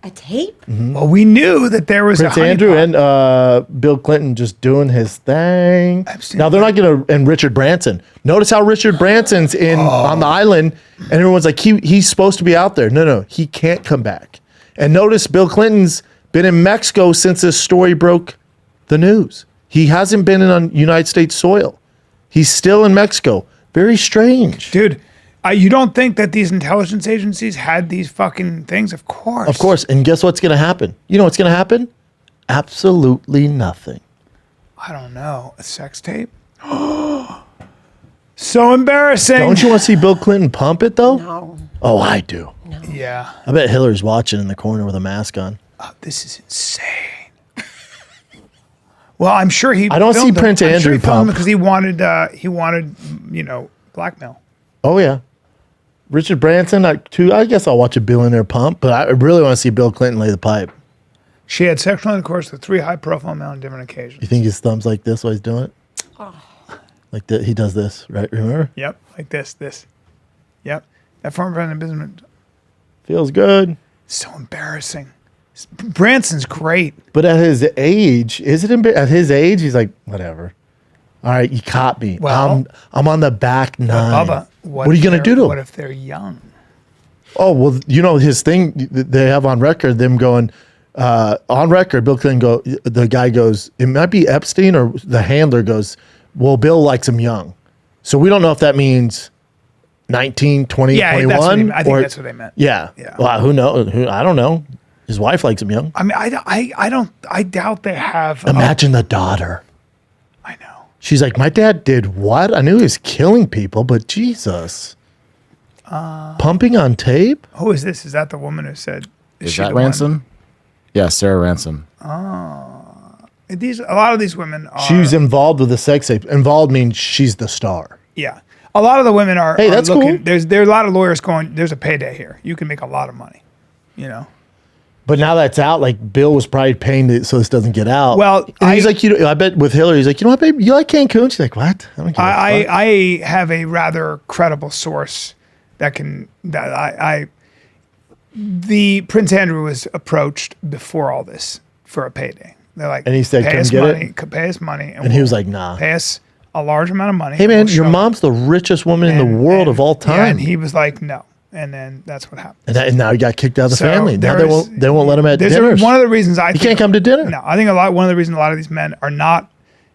A tape? Well, we knew that there was Prince a honeypot. Andrew and Bill Clinton just doing his thing. Epstein. Now they're not gonna, and Richard Branson. Notice how Richard Branson's on the island, and everyone's like, he's supposed to be out there. No, he can't come back. And notice Bill Clinton's been in Mexico since this story broke the news. He hasn't been on United States soil. He's still in Mexico. Very strange. Dude, you don't think that these intelligence agencies had these fucking things? Of course. Of course. And guess what's gonna happen? You know what's gonna happen? Absolutely nothing. I don't know. A sex tape? So embarrassing. Don't you want to see Bill Clinton pump it though? No. Oh, I do. Yeah. I bet Hillary's watching in the corner with a mask on. Oh, this is insane. Well, I'm sure he. I don't see filmed it. Prince I'm sure Andrew he filmed pump. because he wanted, blackmail. Oh yeah, Richard Branson. I guess I'll watch a billionaire pump, but I really want to see Bill Clinton lay the pipe. She had sexual intercourse with 3 high-profile men on different occasions. You think his thumb's like this while he's doing it? Like that, he does this, right? Remember? Yep, like this. Yep, that former president of business. Feels good. So embarrassing. Branson's great. But at his age, at his age, he's like, whatever. All right, you caught me. Well, I'm on the back 9. Bubba, What are you gonna if do to they're- him? What if they're young? Oh, well, his thing, they have on record them going, on record, Bill Clinton the guy goes, it might be Epstein, or the handler goes, well, Bill likes him young. So we don't know if that means 19, 20, Yeah, 21. that's what he meant. I think that's what they meant. Yeah. Yeah. Well, who knows? I don't know. His wife likes him young. I mean, I doubt they have. Imagine the daughter. I know. She's like, my dad did what? I knew he was killing people, but Jesus. Pumping on tape? Who is this? Is that the woman who said? Is she that the one? Ransom? Yeah, Sarah Ransom. A lot of these women are. She's involved with the sex tape. Involved means she's the star. Yeah. A lot of the women are. Hey, are that's looking, cool. There are a lot of lawyers going. There's a payday here. You can make a lot of money. You know. But now that's out, like Bill was probably paying it so this doesn't get out. Well, and he's like, I bet with Hillary, he's like, you know what, babe, you like Cancun? She's like, what? I don't give a fuck. I have a rather credible source the Prince Andrew was approached before all this for a payday. They're like, and he said, pay us get money, it? pay us money. And he was like, nah. Pay us a large amount of money. Hey man, we'll your show mom's the richest woman in the world of all time. Yeah, and he was like, no. And then that's what happened. And now he got kicked out of the So family. Now they won't let him at there's dinners. one of the reasons I he think, can't come to dinner. No, I think one of the reasons a lot of these men are not,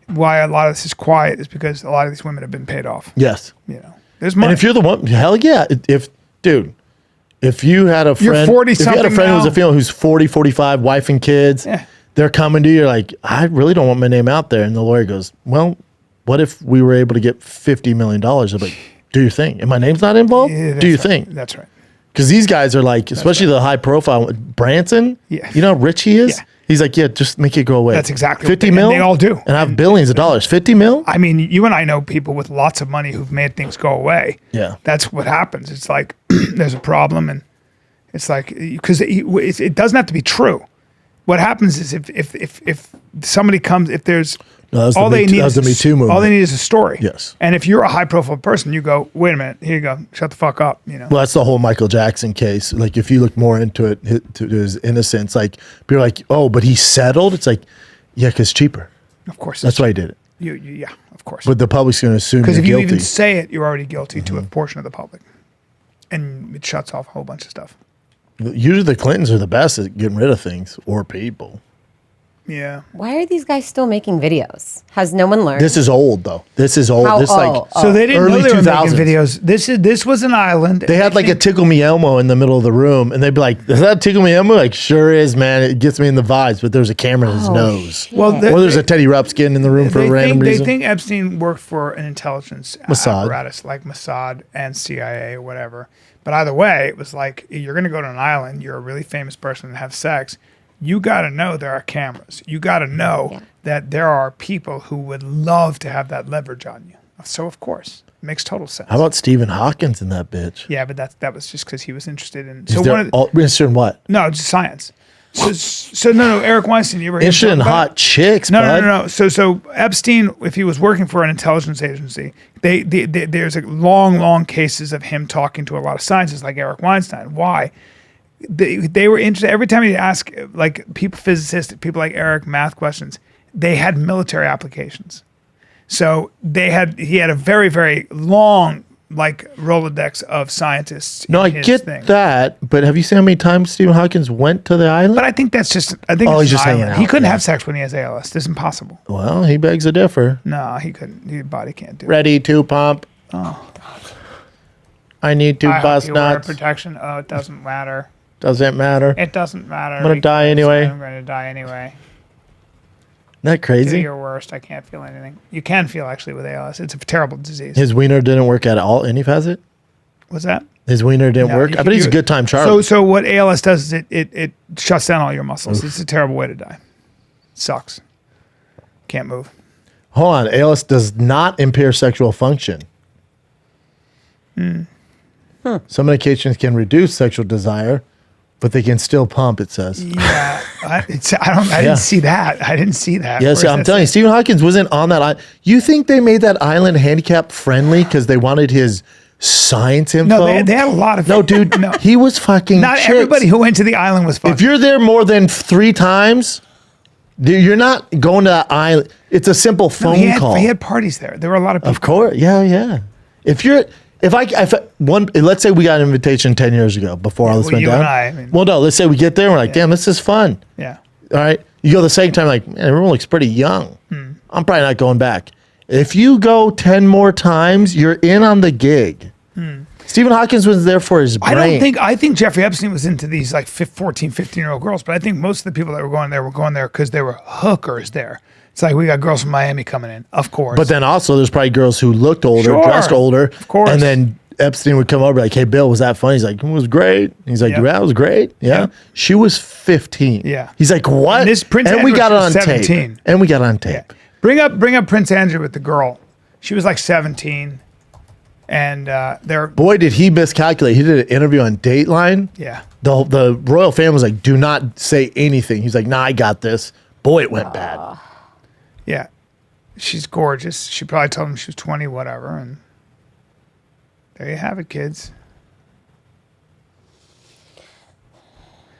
why a lot of this is quiet is because a lot of these women have been paid off. Yes. You know, there's money. And if you're the one, hell yeah. If you had a You're friend, 40 if you had a something friend who's now. a female who's 40, 45, wife and kids, they're coming to you, you're like, I really don't want my name out there. And the lawyer goes, well, what if we were able to get $50 million? I'm like, do your thing. And my name's not involved? Do your thing. That's right. Because these guys are like, especially the high profile, Branson, Yeah. you know how rich he is? Yeah. He's like, yeah, just make it go away. That's exactly 50 what mil? they all do. And I have billions of dollars. 50 mil? I mean, you and I know people with lots of money who've made things go away. Yeah. That's what happens. It's like there's a problem, and it's like because it doesn't have to be true. What happens is if somebody comes, if there's No, that was all the they Me Too- need that was is the Me Too movement. all they need is a story. Yes. And if you're a high profile person, you go, wait a minute, here you go, shut the fuck up. You know. Well, that's the whole Michael Jackson case. Like, if you look more into it, to his innocence, like, people are like, oh, but he settled? It's like, yeah, because cheaper. Of course. That's why he did it. Yeah, of course. But the public's going to assume Because you're if you guilty. even say it, you're already guilty to a portion of the public, and it shuts off a whole bunch of stuff. Usually the Clintons are the best at getting rid of things or people. Yeah. Why are these guys still making videos? Has no one learned? This is old, though. This is old. How this old? So they didn't know Early they were 2000s. making videos. This was an island. They had like a Tickle Me Elmo in the middle of the room, and they'd be like, is that Tickle Me Elmo? Like, sure is, man. It gets me in the vibes, but there's a camera in his nose. shit. Well, Or there's a Teddy Ruxpin in the room for a random they reason. think Epstein worked for an intelligence Mossad. apparatus like Mossad and CIA or whatever. But either way, it was like, you're going to go to an island, you're a really famous person and have sex. You got to know there are cameras. You got to know that there are people who would love to have that leverage on you. So, of course, it makes total sense. How about Stephen Hawkins in that bitch? Yeah, but that was just because he was interested in. Is So there one of the, interested in what? no, just science. So no, Eric Weinstein. You ever hear him Interested in talk about hot chicks, No, bud. no. So Epstein, if he was working for an intelligence agency, there's a long cases of him talking to a lot of scientists like Eric Weinstein. Why? They were interested. Every time he'd ask like people, physicists, people like Eric, math questions, they had military applications. So he had a very, very long like Rolodex of scientists. No, in I his get thing. that, but have you seen how many times Stephen Hawkins went to the island? But I think that's just. I think Oh, it's he's just an hanging island. out, He couldn't yeah. have sex when he has ALS. This is impossible. Well, he begs to differ. No, he couldn't. His body can't do it. Ready to pump. Oh. I need to I hope bust you wear nuts. protection. Oh, it doesn't matter. Doesn't matter. It doesn't matter. I'm gonna die because anyway. I'm going to die anyway. Isn't that Do crazy? your worst. I can't feel anything. You can feel actually with ALS. It's a terrible disease. His wiener didn't work at all, and he has it. What's that? His wiener didn't No, work. I bet he's a good time, Charlie. So what ALS does is it shuts down all your muscles. It's a terrible way to die. Sucks. Can't move. Hold on. ALS does not impair sexual function. Some medications can reduce sexual desire, but they can still pump. It says. Yeah, I didn't see that. I didn't see that. Yes, Where's I'm that telling you, say? Stephen Hawkins wasn't on that island. You think they made that island handicap friendly because they wanted his science info? No, they had a lot of. No, dude, No. he was fucking. Not chicks. everybody who went to the island was fucking. If you're there more than 3 times, dude, you're not going to that island. It's a simple phone call. He had parties there. There were a lot of people. Of course, yeah. Let's say we got an invitation 10 years ago before all this well, went you down. and I mean- Well, no, let's say we get there and we're like, damn, this is fun. Yeah. All right. You go the second time, like, man, everyone looks pretty young. Hmm. I'm probably not going back. If you go 10 more times, you're in on the gig. Stephen Hawkins was there for his brain. I think Jeffrey Epstein was into these like 14, 15-year-old girls, but I think most of the people that were going there because they were hookers there. It's like, we got girls from Miami coming in, of course. But then also there's probably girls who looked older, Sure. dressed older. Of course. And then Epstein would come over like, hey, Bill, was that funny? He's like, it was great. He's like, Yeah. yeah, it was great. Yeah. Yeah. She was 15. Yeah. He's like, what? And this Prince and we Andrew got it was on 17. tape. And we got it on tape. Bring up Prince Andrew with the girl. She was like 17. And they're Boy, did he miscalculate. He did an interview on Dateline. yeah. The royal family was like, do not say anything. He's like, nah, I got this. Boy, it went bad. Yeah. She's gorgeous. She probably told him she was 20, whatever. And there you have it, kids.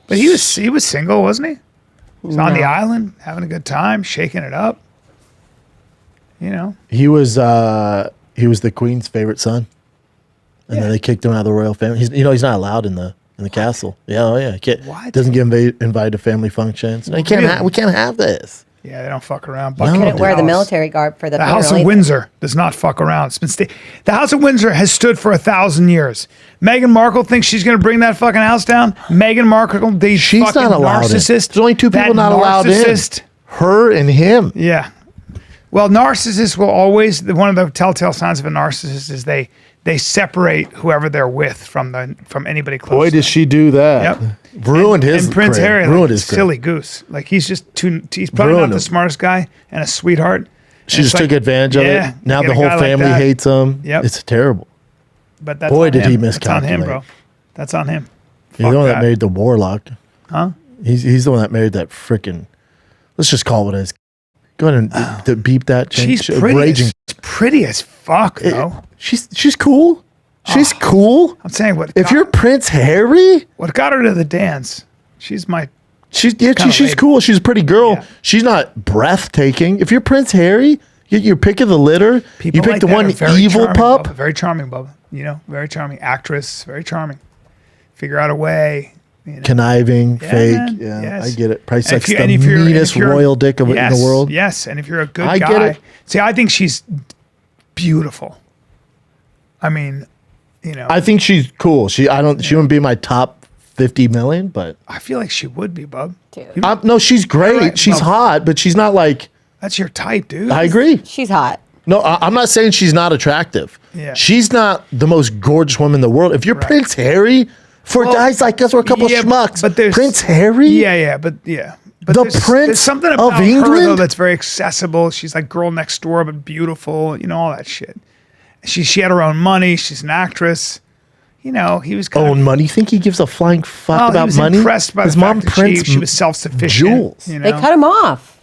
But he was single, wasn't he? He was on the island, having a good time, shaking it up. You know. He was the queen's favorite son. And then they kicked him out of the royal family. He's not allowed in the castle. Yeah, oh yeah. He can't, What? doesn't get invited to family functions. No, we can't have this. Yeah, they don't fuck around. No, Couldn't dude. wear the military garb for the The House funeral of either. Windsor does not fuck around. The House of Windsor has stood for 1,000 years. Meghan Markle thinks she's going to bring that fucking house down. Meghan Markle, the She's fucking not allowed in. narcissist. There's only two people That not allowed in. narcissist. Her and him. Yeah. Well, narcissists will always, one of the telltale signs of a narcissist is they separate whoever they're with from anybody close. Boy, to did them. she do that. Yep. Ruined his And Prince career. Harry, Ruined like, his career. silly goose. Like he's just he's probably Ruined not the him. smartest guy and a sweetheart. She just took advantage of it. Now you the get a whole guy like family that. hates him. Yep. It's terrible. But that's Boy, on did him. he That's on him, miscalculate. bro. That's on him. He's the Fuck one that that. married the warlock. Huh? He's the one that married that freaking. Let's just call it what it is. Go ahead and to beep that. She's change- pretty. Raging. As pretty as fuck, though. She's cool. She's cool. I'm saying If you're Prince Harry, what got her to the dance? She's my. she's kinda she's lady. cool. She's a pretty girl. Yeah. She's not breathtaking. If you're Prince Harry, you're picking the litter. People you pick like the that one are very evil charming, pup. Bubba. Very charming, Bubba. You know, very charming actress. Very charming. Figure out a way. You know. Conniving, Yeah, fake. man. Yeah, Yes. I get it. Probably And sex if you- the and if you're- and meanest if you're- royal dick in the world. Yes, and if you're a good I guy, get it. see, I think she's beautiful. I mean, you know, I think she's cool. She wouldn't be my top 50 million, but I feel like she would be, bub. Dude. no, she's great. Right, She's no. hot, but she's not like. That's your type, dude. I agree. She's hot. No, I'm not saying she's not attractive. Yeah. She's not the most gorgeous woman in the world. If you're Prince Harry, for Well, guys like us, we're a couple yeah, schmucks. but there's- Prince Harry? Yeah, but The Prince there's something of about her England? though that's very accessible. She's like girl next door, but beautiful. You know, all that shit. She had her own money. She's an actress. You know, he was kind Own of money. You think he gives a flying fuck well, he about was money? impressed by His the mom fact that prints she was self-sufficient. jewels. You know? They cut him off.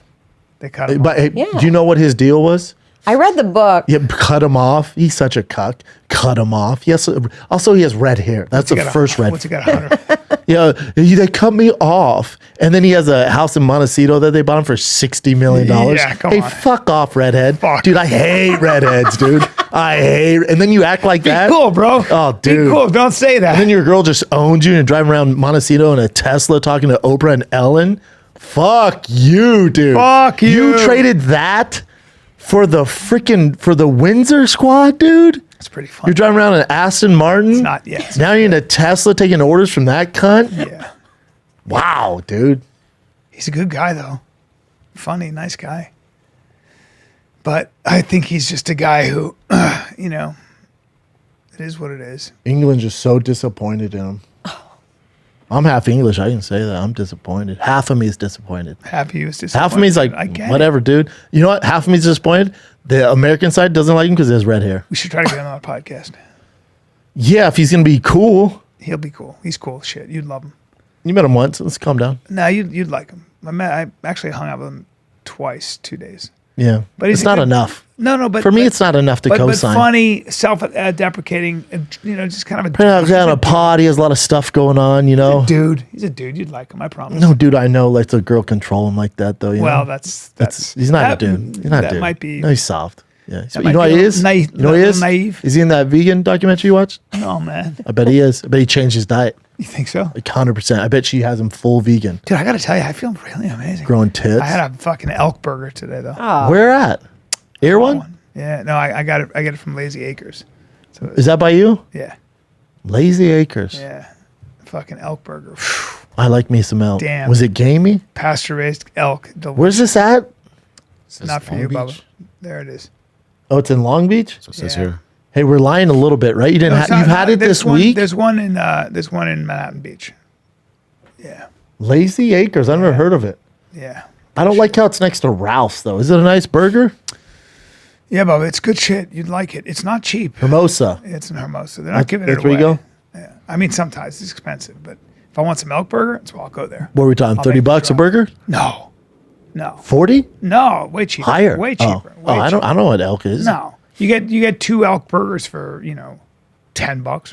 They cut him. But off. hey, Yeah. do you know what his deal was? I read the book. Yeah, cut him off. He's such a cuck. Cut him off. Yes. Also, he has red hair. That's He the got a- first red. What's he got? 100? Yeah, they cut me off, and then he has a house in Montecito that they bought him for $60 million. Yeah, come hey, on. fuck off, redhead. Fuck. Dude, I hate redheads, dude. I hate. And then you act like Be that. cool, bro. Oh, Be dude. cool. Don't say that. And then your girl just owns you and driving around Montecito in a Tesla, talking to Oprah and Ellen. Fuck you, dude. Fuck you. You traded that for the Windsor squad, dude. It's pretty fun. You're driving around in Aston Martin. It's not yet. Now you're in a Tesla taking orders from that cunt. Yeah. Wow, dude. He's a good guy, though. Funny, nice guy. But I think he's just a guy who, you know, it is what it is. England's just so disappointed in him. I'm half English. I can say that. I'm disappointed. Half of me is disappointed. Half of you is disappointed. Half of me is like, I get it. whatever, dude. You know what? Half of me is disappointed. The American side doesn't like him because he has red hair. We should try to get him on a podcast. Yeah, if he's going to be cool. He'll be cool. He's cool as shit. You'd love him. You met him once. Let's calm down. No, you'd like him. I actually hung out with him twice, 2 days. Yeah. But he's it's a not good- enough. No, but For me, it's not enough to but co-sign. funny, self-deprecating, and, you know, just kind of a He's on a pod. He has a lot of stuff going on, you know. dude. He's a dude. You'd like him, I promise. No, dude, I know lets a girl control him like that, though. You Well, know? that's he's not that- a dude. He's not a that dude. might be. No, he's soft. Yeah. So, might you know be what a he little is? naive- You know what he a is? little naive. Is he in that vegan documentary you watched? Oh man, I bet he is. I bet he changed his diet. you think so? Like 100%. I bet she has him full vegan. Dude, I gotta tell you, I feel really amazing. Growing tits. I had a fucking elk burger today, though. Oh, Where at? Air one? Yeah, no, I got it. I get it from Lazy Acres. So Is that by you? yeah, Lazy Acres. yeah, fucking elk burger, I like me some elk. Damn. Was it gamey? pasture raised elk. Where's this at? It's not for Long you, Beach. Bubba. There it is. Oh, it's in Long Beach? So it says Yeah. here. Hey, we're lying a little bit, right? You didn't No, have it's not- you've had it there's this one- week? There's one in Manhattan Beach. Yeah, Lazy Acres. I've never heard of it. yeah. I don't like how it's next to Ralph's though. Is it a nice burger? Yeah, Bubba, it's good shit. You'd like it. It's not cheap. Hermosa. It's an Hermosa. They're not giving it That's away. where you go? Yeah. I mean, sometimes it's expensive, but if I want some elk burger, so I'll go there. What are we talking? I'll 30 make the bucks a drive. burger? No. 40? No, way cheaper. Higher. Way cheaper. Oh, Way I don't know what elk is. No. You get 2 elk burgers for, $10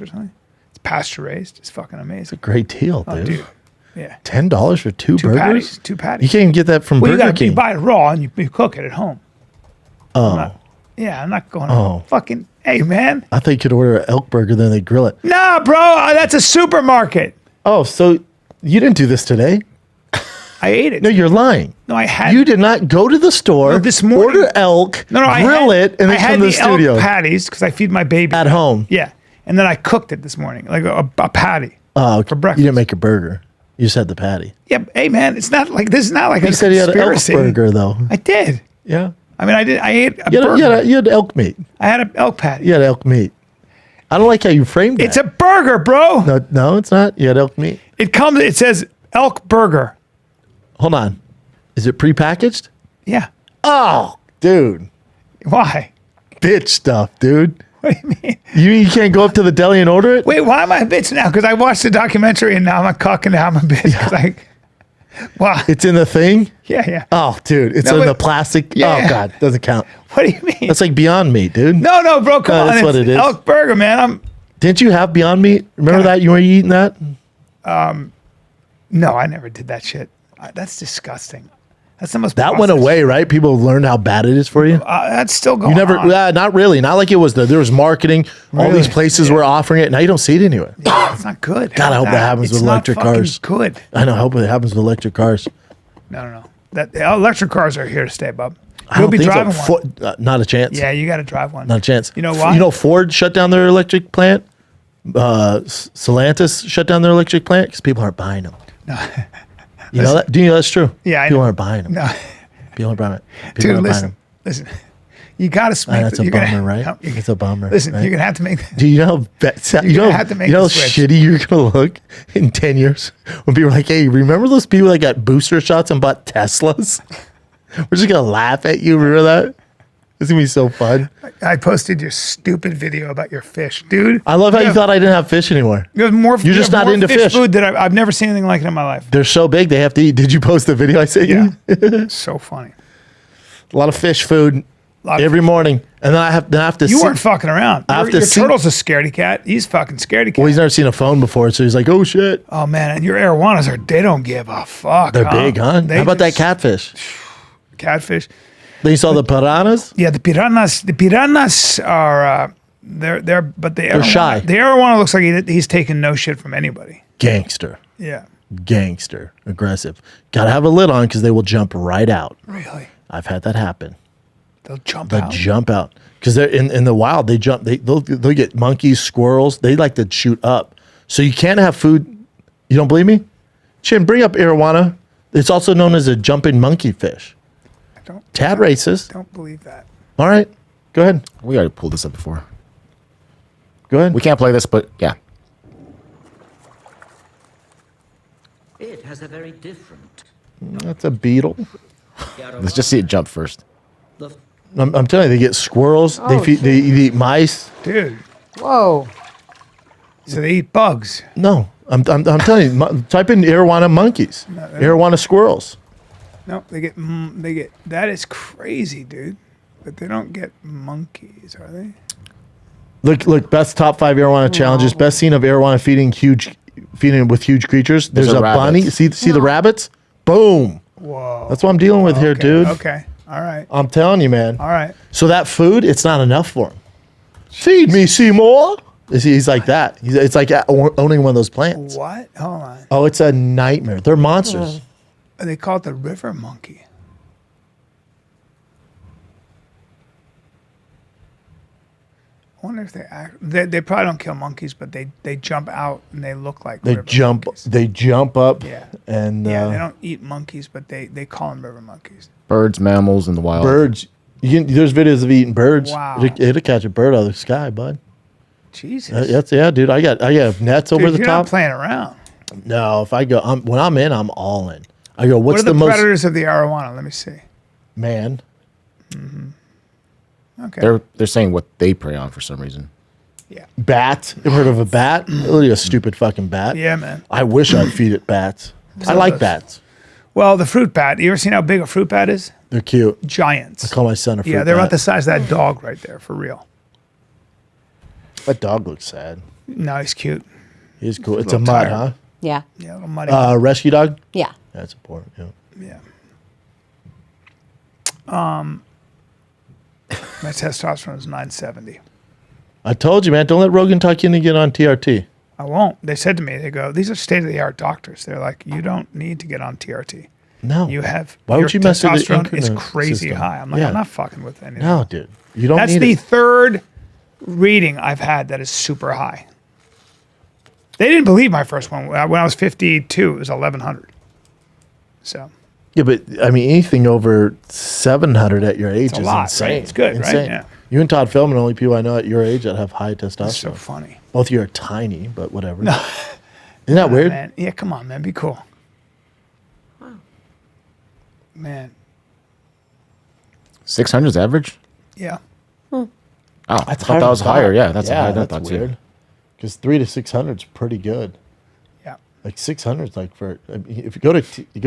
or something. It's pasture raised. It's fucking amazing. Great deal, Oh, dude. dude. Yeah. $10 for two burgers? Patties. 2 patties. You can't even get that from Well, Burger King. you buy it raw and you cook it at home. Oh, Yeah, I'm not going Oh. fucking, hey, man. I thought you could order an elk burger, then they grill it. Nah, bro. That's a supermarket. Oh, so you didn't do this today? I ate it. No, you're lying. No, I had. You did not go to the store, No, this morning- order elk, No, I grill had, it, and I then had come to the the studio. elk patties because I feed my baby At home. Yeah, and then I cooked it this morning, like a patty. Oh, okay. for breakfast. You didn't make a burger. You just had the patty. Yeah, hey man, it's not like this is not like You a said you had an elk conspiracy. burger, though. I did. Yeah. I mean, I did. I ate a You burger. had, you had elk meat. I had an elk patty. You had elk meat. I don't like how you framed that. It's a burger, bro. No, it's not. You had elk meat. It comes. It says elk burger. Hold on. Is it prepackaged? Yeah. Oh, dude. Why? Bitch stuff, dude. What do you mean? You mean you can't go up to the deli and order it? Wait, why am I a bitch now? Because I watched the documentary and now I'm a cuck and now I'm a bitch. Because wow. It's in the thing? Yeah. Oh, dude. It's No, in but- the plastic. Yeah. Oh, God. Doesn't count. What do you mean? That's like Beyond Meat, dude. No, bro. Come on. that's what It's it is. elk burger, man. Didn't you have Beyond Meat? Remember that? You were eating that? No, I never did that shit. That's disgusting. That's the most. That went processed- away, right? People learned how bad it is for you. That's still going. You never, on. not really. Not like it was. There was marketing. All Really? these places were offering it. Now you don't see it anywhere. It's not good. God, I hope that happens It's with not electric fucking cars. Good. I know. I hope it happens with electric cars. No. That the electric cars are here to stay, bub. I You'll don't be think driving so. one. Not a chance. Yeah, you got to drive one. Not a chance. You know why? You know, Ford shut down their electric plant. Stellantis shut down their electric plant because people aren't buying them. No. You know that? Do you know that's true? Yeah, I people know. aren't buying them. No. People aren't buying it. People Dude, aren't buying listen. them. You got to smack. That's a bummer, right? It's a bummer. Listen, right? you're gonna have to make. Do you know you know, have to make you know how the switch. shitty you're gonna look in 10 years when people are like, hey, remember those people that got booster shots and bought Teslas? We're just gonna laugh at you. Remember that? It's gonna be so fun. I posted your stupid video about your fish, dude. I love how you have- thought I didn't have fish anymore. You have more. You're just you have not more into fish. food that I've never seen anything like it in my life. They're so big they have to eat. Did you post the video I sent you? Yeah, so funny. A lot of fish food Lot of every morning, and then I have to. You see- weren't fucking around. I have Your to see- turtle's a scaredy cat. He's fucking scaredy cat. Well, he's never seen a phone before, so he's like, "Oh shit, Oh man, and your arowanas they don't give a fuck. they're big, huh? They How about that just- catfish? catfish? Then you saw the piranhas. Yeah, the piranhas are they're shy. The arowana looks like he's taking no shit from anybody. Gangster, Yeah, aggressive. Got to have a lid on because they will jump right out. really. I've had that happen. They'll jump They out. jump out because they're in the wild. They jump. They'll get monkeys, squirrels. They like to shoot up. So you can't have food. You don't believe me? Chin, bring up arowana. It's also known as a jumping monkey fish. Tad racist. Don't believe that. All right, go ahead. We already pulled this up before. Go ahead. We can't play this, but yeah. It has a very different. That's a beetle. Let's just see it jump first. The I'm telling you, they get squirrels. They Oh, feed. They eat mice. Dude, Whoa. so they eat bugs. No, I'm telling you. Type in arowana monkeys. Arowana squirrels. No, they get that is crazy, dude. But they don't get monkeys, are they? Look. Best top 5 arowana challenges. Best scene of arowana feeding with huge creatures. There's a a bunny. rabbit. See the rabbits? Boom. Whoa. That's what I'm dealing with here, Okay, dude. Okay. All right. I'm telling you, man. All right. So that food, it's not enough for him. Feed me, Seymour. He's like that. It's like owning one of those plants. What? Hold on. Oh, it's a nightmare. They're monsters. They call it the river monkey. I wonder if they probably don't kill monkeys, but they jump out and they look like They river jump. monkeys. They jump up. Yeah. And Yeah, they don't eat monkeys, but they call them river monkeys. Birds, mammals in the wild. birds. There's videos of eating birds. Wow. It'll catch a bird out of the sky, bud. Jesus. Yeah, dude. I got nets over Dude, the you're top. not playing around. No, if I go, when I'm in, I'm all in. I go. What What's are the most predators of the arowana? Let me see. man? Okay. They're saying what they prey on for some reason. Yeah. Bats. You ever heard of a bat? Look at a stupid fucking bat. Yeah, man. I wish I'd feed it bats. I like bats. Well, the fruit bat. You ever seen how big a fruit bat is? They're cute. Giants. I call my son a fruit Yeah, they're bat. about the size of that dog right there, for real. That dog looks sad. No, he's cute. He's cool. It's a a little mutt, tired. huh? Yeah. Yeah, a little muddy. Rescue dog? Yeah. That's important. Yeah. Yeah. My testosterone is 970. I told you, man. Don't let Rogan talk you into get on TRT. I won't. They said to me, they go, these are state-of-the-art doctors. They're like, you don't need to get on TRT. No. You have Why your would you mess with the testosterone is incretin crazy system? high. I'm like, Yeah. I'm not fucking with any of No, that. dude. You don't That's need the it. third reading I've had that is super high. They didn't believe my first one. When I was 52, it was 1,100. So Yeah, but I mean, anything over 700 at your age a is lot, insane. right? It's good, right? Insane. Yeah. You and Todd Philman are the only people I know at your age that have high testosterone. it's so funny. Both of you are tiny, but whatever. Isn't that weird? Man, yeah, come on, man. Be cool. Man, 600's average? yeah. Oh, I That's thought that was higher. Yeah, that's higher than I that's thought too. Because 300 to 600 is pretty good. Yeah. Like 600 is like for I mean, if you go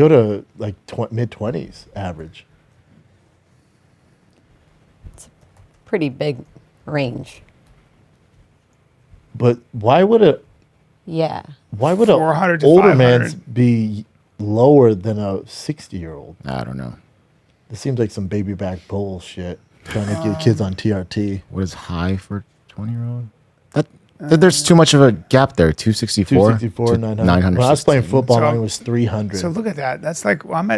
to like mid 20s average. Pretty big range. But why would a Yeah. 400 to older 500. man's be lower than a 60-year-old? I don't know. This seems like some baby back bullshit. Trying to get kids on TRT. What is high for 20-year-old? There's too much of a gap there. 264, 264, 900. When I was playing 916. football, So- mine was 300. So look at that. That's like I'm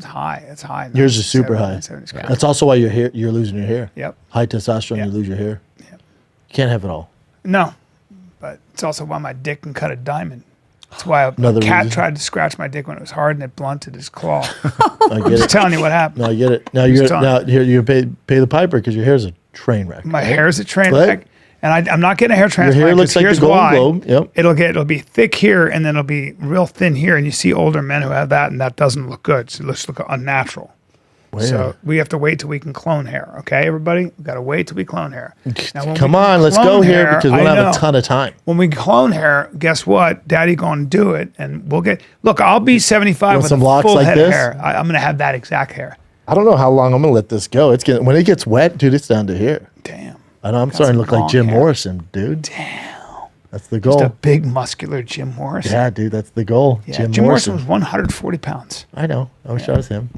high. It's high. Yours is super 97, high. 70 is crazy. That's also why you're losing your hair. Yep. High testosterone, Yep. you lose your hair. Yep. You can't have it all. No, but it's also why my dick can cut a diamond. That's why a Another cat reason. tried to scratch my dick when it was hard and it blunted his claw. I get Just it. telling you what happened. No, I get it. Now telling you pay the piper because your hair's a train wreck. My right? hair's a train Right? wreck, and I'm not getting a hair Your transplant. hair 'cause looks like here's the Golden why. Globe. Yep. It'll be thick here, and then it'll be real thin here, and you see older men who have that, and that doesn't look good. So it looks unnatural. So we have to wait till we can clone hair. Okay, everybody, we got to wait till we clone hair. Now, when Come we on, let's clone go here hair, because we I don't have know. a ton of time. When we clone hair, guess what? Daddy going to do it, and we'll get. Look, I'll be 75 want with some a locks full like head this? of hair. I'm going to have that exact hair. I don't know how long I'm gonna let this go. When it gets wet, dude, it's down to here. Damn. I know I'm Got starting to some look like long Jim hair. Morrison, dude. Damn. That's the Just goal. a big muscular Jim Morrison. Yeah, dude, that's the goal. Yeah, Jim Morrison. was 140 pounds. I know. I wish I was him.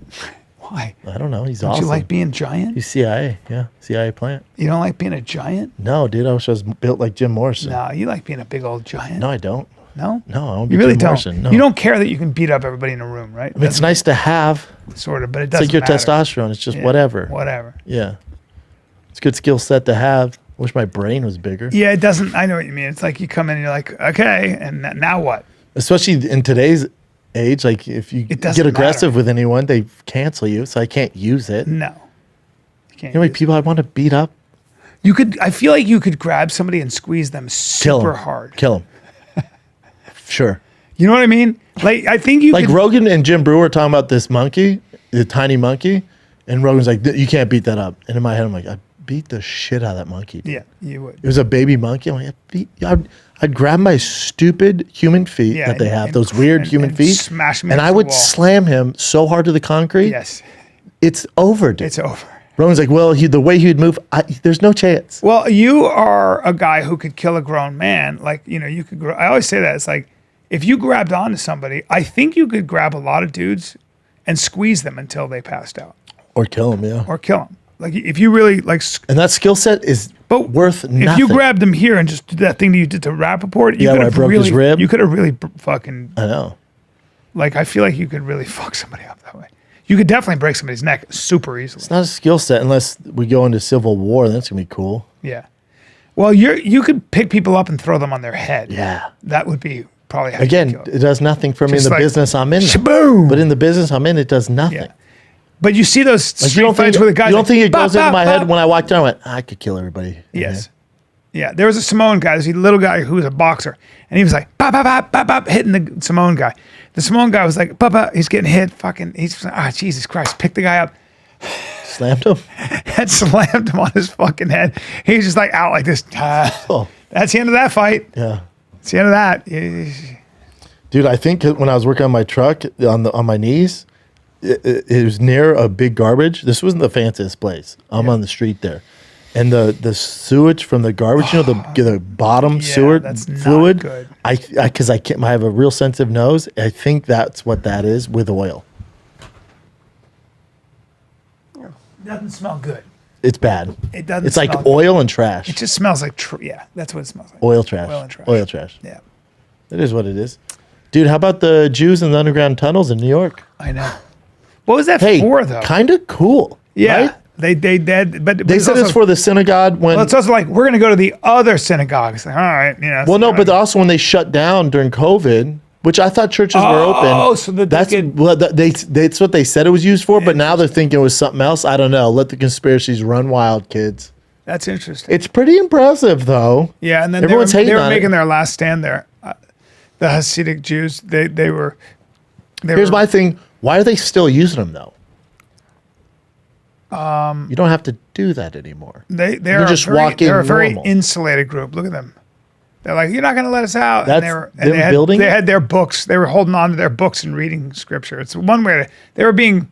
Why? I don't know. He's Don't awesome. you like being giant? He's CIA. Yeah, CIA plant. You don't like being a giant? No, dude, I wish I was built like Jim Morrison. No, you like being a big old giant. No, I don't. No? No, I don't be You really Jim don't. Morrison. No. You don't care that you can beat up everybody in a room, right? I mean, it's nice to have. Sort of, but it It's doesn't like your matter. testosterone. It's just Yeah, whatever. Whatever. Yeah. It's a good skill set to have. Wish my brain was bigger. Yeah, it doesn't. I know what you mean. It's like you come in and you're like, okay, and now what? Especially in today's age, like if you It doesn't get aggressive matter. with anyone, they cancel you, so I can't use it. No. You can't. You know how many people I want to beat up? You could. I feel like you could grab somebody and squeeze them Kill super them. hard. Kill them. Sure. You know what I mean? Like I think you Like could. Rogan and Jim Brewer are talking about this monkey, the tiny monkey, and Rogan's like, you can't beat that up. And in my head, I'm like, I beat the shit out of that monkey. Dude. Yeah, you would. It was a baby monkey. I'm like, I'd grab my stupid human feet Yeah, that they and- have, and- those weird and- human and feet, smash 'em and against I the would wall. slam him so hard to the concrete. Yes, It's over, dude. it's over. Roman's like, well, the way he would move, there's no chance. Well, you are a guy who could kill a grown man. Like, you could. I always say that. It's like, if you grabbed onto somebody, I think you could grab a lot of dudes and squeeze them until they passed out Or kill him, yeah. or kill them. Like, if you really, like, And that skill set is worth nothing. if you grabbed them here and just did that thing that you did to Rappaport, you Yeah, could where I have broke really, his rib? you could have really fucking, I know. like, I feel like you could really fuck somebody up that way. You could definitely break somebody's neck super easily. It's not a skill set unless we go into civil war. That's going to be cool. Yeah. Well, you could pick people up and throw them on their head. Yeah. That would be probably how you Again, kill them. it does nothing for me in Just the like, business I'm in. shaboom! But in the business I'm in, it does nothing. Yeah. But you see those Like, street fights where the guys you don't think it like, goes bop, into my bop, head bop. when I walked down? I went, I could kill everybody. Yes. Yeah. There was a Samoan guy. There's a little guy who was a boxer, and he was like, bop, bop, bop, bop, bop, hitting the Samoan guy. The Samoan guy was like, bop, bop, he's getting hit. Fucking, he's Jesus Christ, pick the guy up, Slammed him. and slammed him on his fucking head. He was just like out like this. Oh. That's the end of that fight. Yeah. It's the end of that. Dude, I think when I was working on my truck on my knees, it was near a big garbage. This wasn't the fanciest place. I'm on the street there. And the sewage from the garbage, the bottom sewer that's not fluid, good. because I have a real sensitive nose. I think that's what that is with oil. Doesn't smell good. It's bad. It doesn't. It's like smell oil good. and trash. It just smells like that's what it smells like. Oil trash. Oil and trash. Oil trash. Yeah, It is what it is. Dude, how about the Jews in the underground tunnels in New York? I know. What was that Hey, for though? kind of cool. Yeah, right? they did, but They it's said also, it's for the synagogue when. Well, it's also like we're going to go to the other synagogues. Like, all right, you know. Well, no, but also when they shut down during COVID, which I thought churches were open. Oh, so that that's that's what they said it was used for. But now they're thinking it was something else. I don't know. Let the conspiracies run wild, kids. That's interesting. It's pretty impressive, though. Yeah, and then Everyone's they hating were on making it. their last stand there. The Hasidic Jews, they were. Here's my thing: why are they still using them though? You don't have to do that anymore. They're just very, walk in they're a very normal. insulated group. Look at them. They're like, you're not going to let us out. That's them building They it? had their books. They were holding on to their books and reading scripture. It's one way to. They were being.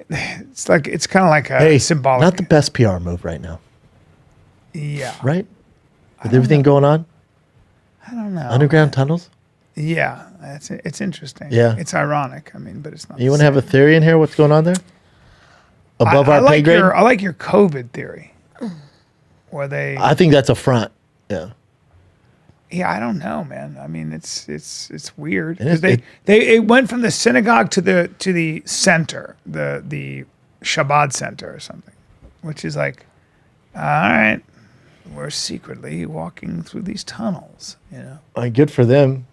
It's kind of like a symbolic. Not the best PR move right now, Yeah. right? With everything going on, I don't know. underground tunnels. Yeah, it's interesting. Yeah. It's ironic. I mean, but it's not. You want to have a theory in here? What's going on there? Above our pay grade. I like your COVID theory. Where they. I think that's a front. Yeah. Yeah, I don't know, man. I mean, it's weird It is- because it went from the synagogue to the center, the Shabbat center or something, which is like, all right, we're secretly walking through these tunnels. You know, Good for them,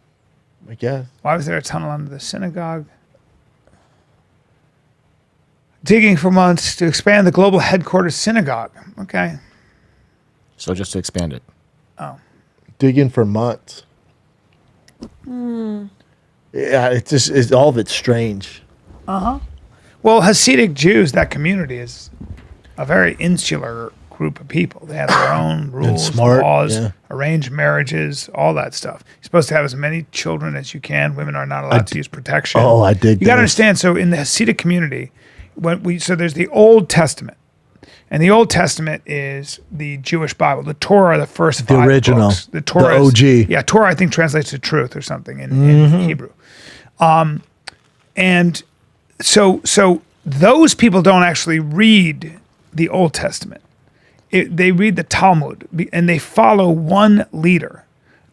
I guess. why was there a tunnel under the synagogue? Digging for months to expand the global headquarters synagogue. Okay. So just to expand it. Digging for months. Yeah, it's all of it's strange. Well, Hasidic Jews, that community is a very insular group of people. They have their own rules, smart, laws, yeah. arranged marriages, all that stuff. You're supposed to have as many children as you can. Women are not allowed to use protection. Oh, I dig You got to this. understand. So in the Hasidic community, so there's the Old Testament. And the Old Testament is the Jewish Bible. The Torah, the first five original, books. The Torah, the OG. Yeah, Torah I think translates to truth or something in Hebrew. And so those people don't actually read the Old Testament. They read the Talmud and they follow one leader.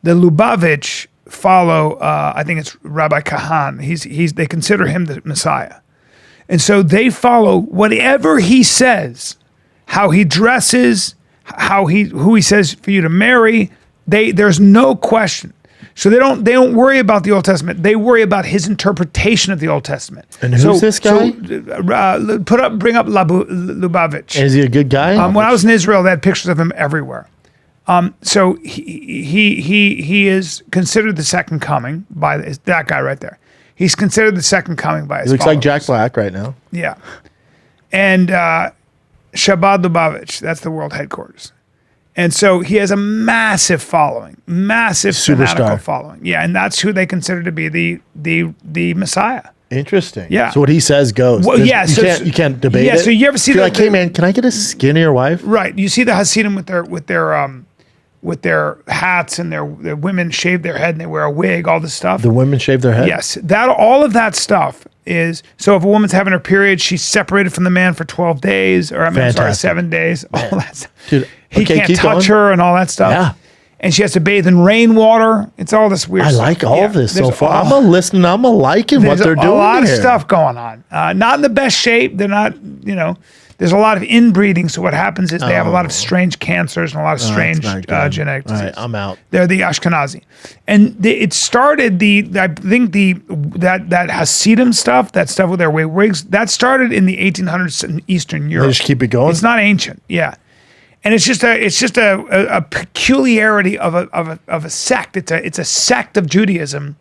The Lubavitch follow, I think it's Rabbi Kahan. They consider him the Messiah. And so they follow whatever he says, how he dresses, who he says for you to marry. There's no question. So they don't worry about the Old Testament. They worry about his interpretation of the Old Testament. And who's this guy? Bring up Lubavitch. Is he a good guy? When I was in Israel, they had pictures of him everywhere. So he is considered the second coming by that guy right there. He's considered the second coming by his He looks like followers. Jack Black right now. Yeah. And Shabbat Lubavitch, that's the world headquarters. And so he has a massive following, massive fanatical Superstar. following. Yeah, and that's who they consider to be the Messiah. Interesting. Yeah. So what he says goes. Well, yeah, You can't debate it. Yeah, so you ever see You're the- like, hey man, can I get a skinnier wife? Right. You see the Hasidim with their hats and their women shave their head and they wear a wig, all this stuff. The women shave their head. Yes, all of that stuff is so. If a woman's having her period, she's separated from the man for 12 days, or I'm sorry, Fantastic. 7 days. All that stuff. Dude, He okay, can't keep touch going. her and all that stuff. Yeah. And she has to bathe in rainwater. It's all this weird I stuff. like all Yeah, of this so there's far. all- I'm a listening. I'm a liking what there's they're doing. a lot of here. stuff going on. Not in the best shape. They're not, there's a lot of inbreeding. So what happens is they have a lot of strange cancers and a lot of strange not good. genetic All right, disease. I'm out. They're the Ashkenazi. And it started that Hasidim stuff, that stuff with their wigs, that started in the 1800s in Eastern Europe. just keep it going? It's not ancient. Yeah. And it's just a peculiarity of a sect. It's a sect of Judaism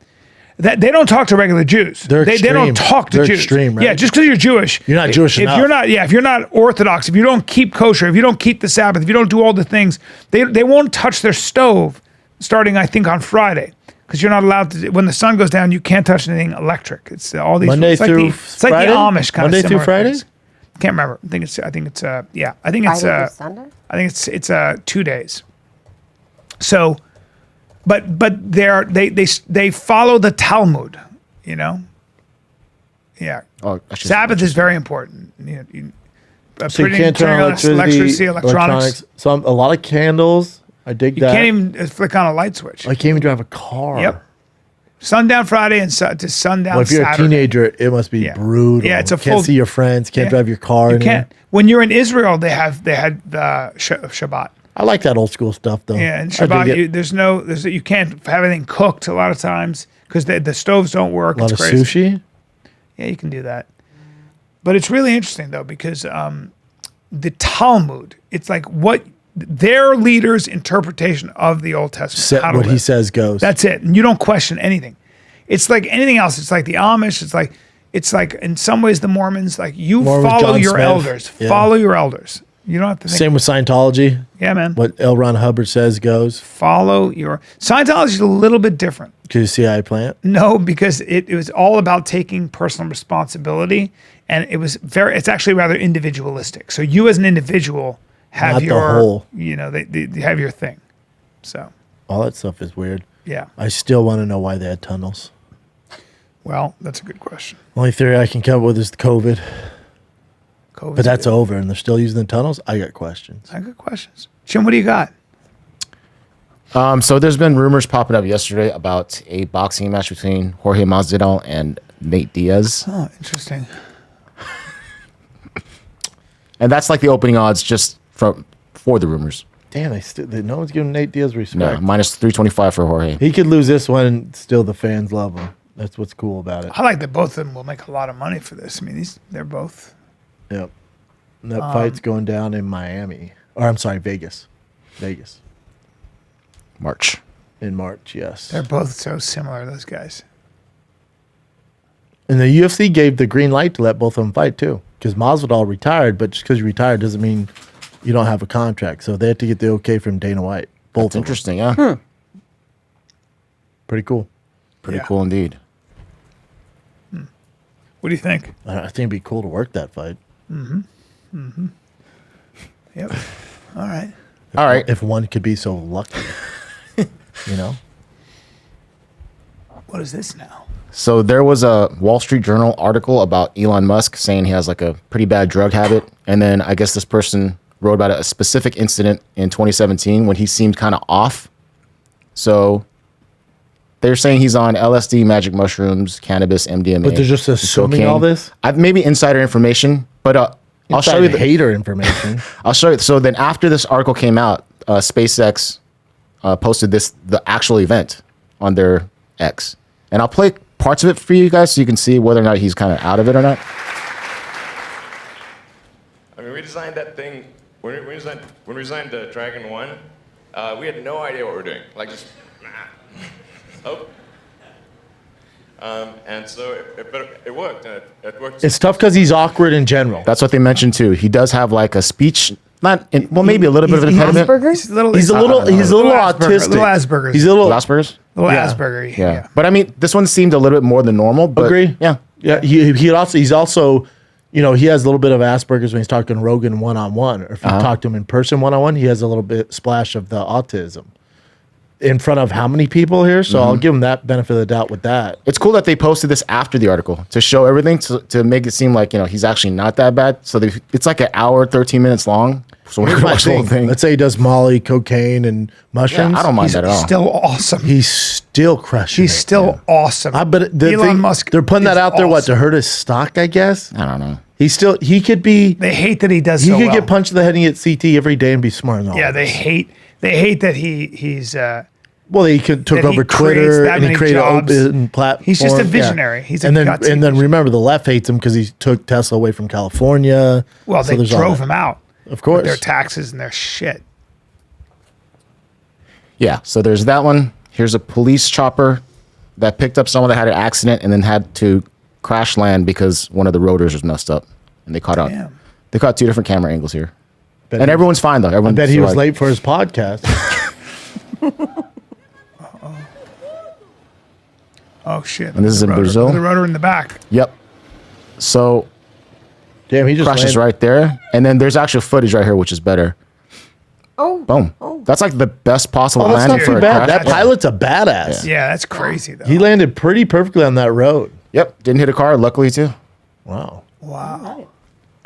That they don't talk to regular Jews. They're they don't extreme. talk to They're Jews. extreme, right? Yeah, just because you're Jewish. You're not Jewish if enough. you're not, if you're not Orthodox, if you don't keep kosher, if you don't keep the Sabbath, if you don't do all the things, they won't touch their stove starting, I think, on Friday. Because you're not allowed to, when the sun goes down, you can't touch anything electric. It's all these Monday it's like through it's like Friday? the Amish kind Monday of through similar Friday? things. Can't remember. I think it's Friday it's through Sunday? I think it's 2 days. So, but they follow the Talmud, you know. Yeah. Oh, actually, Sabbath is very important. So you can't turn on electricity, electronics. A lot of candles. I dig You that. can't even flick on a light switch. I can't even drive a car. Yep. Sundown Friday and to sundown Well, if you're Saturday. a teenager, it must be Yeah. brutal. Yeah, it's a can't full- see your friends. Can't Yeah. drive your car. You anywhere. can't. When you're in Israel, they had the Shabbat. I like that old school stuff though. Yeah, and I dig Shabbat, it. you can't have anything cooked a lot of times because the stoves don't work. A lot It's of crazy. sushi. Yeah, you can do that. But it's really interesting though because the Talmud, it's like what their leader's interpretation of the Old Testament. how to What he live. says goes. That's it, and you don't question anything. It's like anything else. It's like the Amish. It's like in some ways the Mormons. Like you Mormons, follow John your Smith. elders. Yeah. Follow your elders. You don't have to think. Same with Scientology. Yeah, man. What L. Ron Hubbard says goes. Follow your Scientology is a little bit different. Because you see how I plant. No, because it was all about taking personal responsibility, and it's actually rather individualistic. So you as an individual have Not the your whole. they have your thing. So All that stuff is weird. yeah. I still want to know why they had tunnels. Well, that's a good question. Only theory I can come up with is the COVID. COVID's But that's good. over and they're still using the tunnels. I got questions. I got questions. Jim, what do you got? So there's been rumors popping up yesterday about a boxing match between Jorge Masvidal and Nate Diaz. Oh, interesting. And that's like the opening odds just for the rumors. Damn, no one's giving Nate Diaz No, respect. minus 325 for Jorge. He could lose this one and still the fans love him. That's what's cool about it. I like that both of them will make a lot of money for this. I mean, they're both. Yep. And that fight's going down in Miami. Or I'm sorry, Vegas. Vegas. March. In March, yes. They're both so similar. Those guys. And the UFC gave the green light to let both of them fight too. Because Masvidal retired, but just because you retired doesn't mean you don't have a contract. So they had to get the okay from Dana White. Both That's of them. interesting, yeah. Pretty cool. Pretty Yeah. cool indeed. What do you think? I think it'd be cool to work that fight. Yep. All right. All right. If one could be so lucky. You know? What is this now? So there was a Wall Street Journal article about Elon Musk saying he has like a pretty bad drug habit. And then I guess this person wrote about a specific incident in 2017 when he seemed kind of off. So they're saying he's on LSD, magic mushrooms, cannabis, MDMA. But they're just and assuming cocaine. all this? I've maybe insider information, but I'll show you the hater information. I'll show you. So then after this article came out, SpaceX posted the actual event on their X. And I'll play parts of it for you guys so you can see whether or not he's kind of out of it or not. I mean, we designed that thing, when we designed Dragon 1, we had no idea what we were doing. Like just, oh. And so it worked. It worked. It's tough because he's awkward in general. That's what they mentioned too. He does have like a speech, maybe a little bit of an impediment. Asperger's? He's a little autistic. Little Asperger's. He's a little Asperger's? little yeah. Asperger. Yeah. But I mean, this one seemed a little bit more than normal. But Agree. Yeah. Yeah. He's also, he has a little bit of Asperger's when he's talking to Rogan one-on-one. Or if you talk to him in person one-on-one, he has a little bit splash of the autism. In front of how many people here? So I'll give him that benefit of the doubt with that. It's cool that they posted this after the article to show everything to make it seem like, he's actually not that bad. So it's like an hour, 13 minutes long. So we're Here's going to my watch the whole thing. thing. Let's say he does Molly, cocaine, and mushrooms. Yeah, I don't mind He's that at all. still awesome. He's still crushing. He's still awesome. But Elon Musk. they're putting that is out there, what, to awesome. hurt his stock, I guess? I don't know. He could be, They hate that he does he so could well. get punched in the head and get CT every day and be smart and all. Yeah, they hate that he's. Well, he took that he over creates Twitter that and he many created jobs. an open platform. He's just a Yeah. visionary. He's a and then gutsy remember the left hates him because he took Tesla away from California. Well, So they there's all drove that. him out. Of course. With their taxes and their shit. Yeah, so there's that one. Here's a police chopper that picked up someone that had an accident and then had to crash land because one of the rotors was messed up, and they caught out. Damn. They caught 2 different camera angles here, and everyone's fine though. Everyone. I bet he was late for his podcast. Oh shit! And this is in rotor. Brazil? The rotor in the back. Yep. So Damn, he just crashes landed. right there, and then there's actual footage right here, which is better. Oh. Boom. That's like the best possible Oh, that's landing not for too a bad. crash. That pilot's a badass. Yeah, that's crazy though. He landed pretty perfectly on that road. Yep. Didn't hit a car, luckily too. Wow. Wow.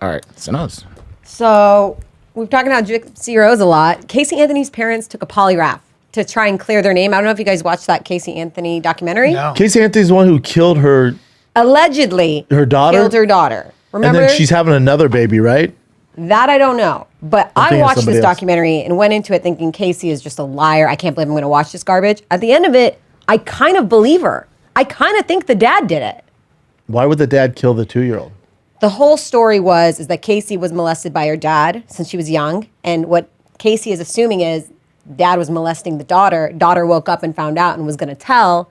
All right. So now it's- So we've talked about Gypsy Rose a lot. Casey Anthony's parents took a polygraph to try and clear their name. I don't know if you guys watched that Casey Anthony documentary. No. Casey Anthony's the one who killed her, Allegedly, her daughter, killed her daughter. and Remember? then she's having another baby, right? That I don't know. But I think it's watched somebody this else. documentary and went into it thinking Casey is just a liar. I can't believe I'm going to watch this garbage. At the end of it, I kind of believe her. I kind of think the dad did it. Why would the dad kill the 2-year-old? The whole story is that Casey was molested by her dad since she was young. And what Casey is assuming is dad was molesting the daughter. Daughter woke up and found out and was going to tell,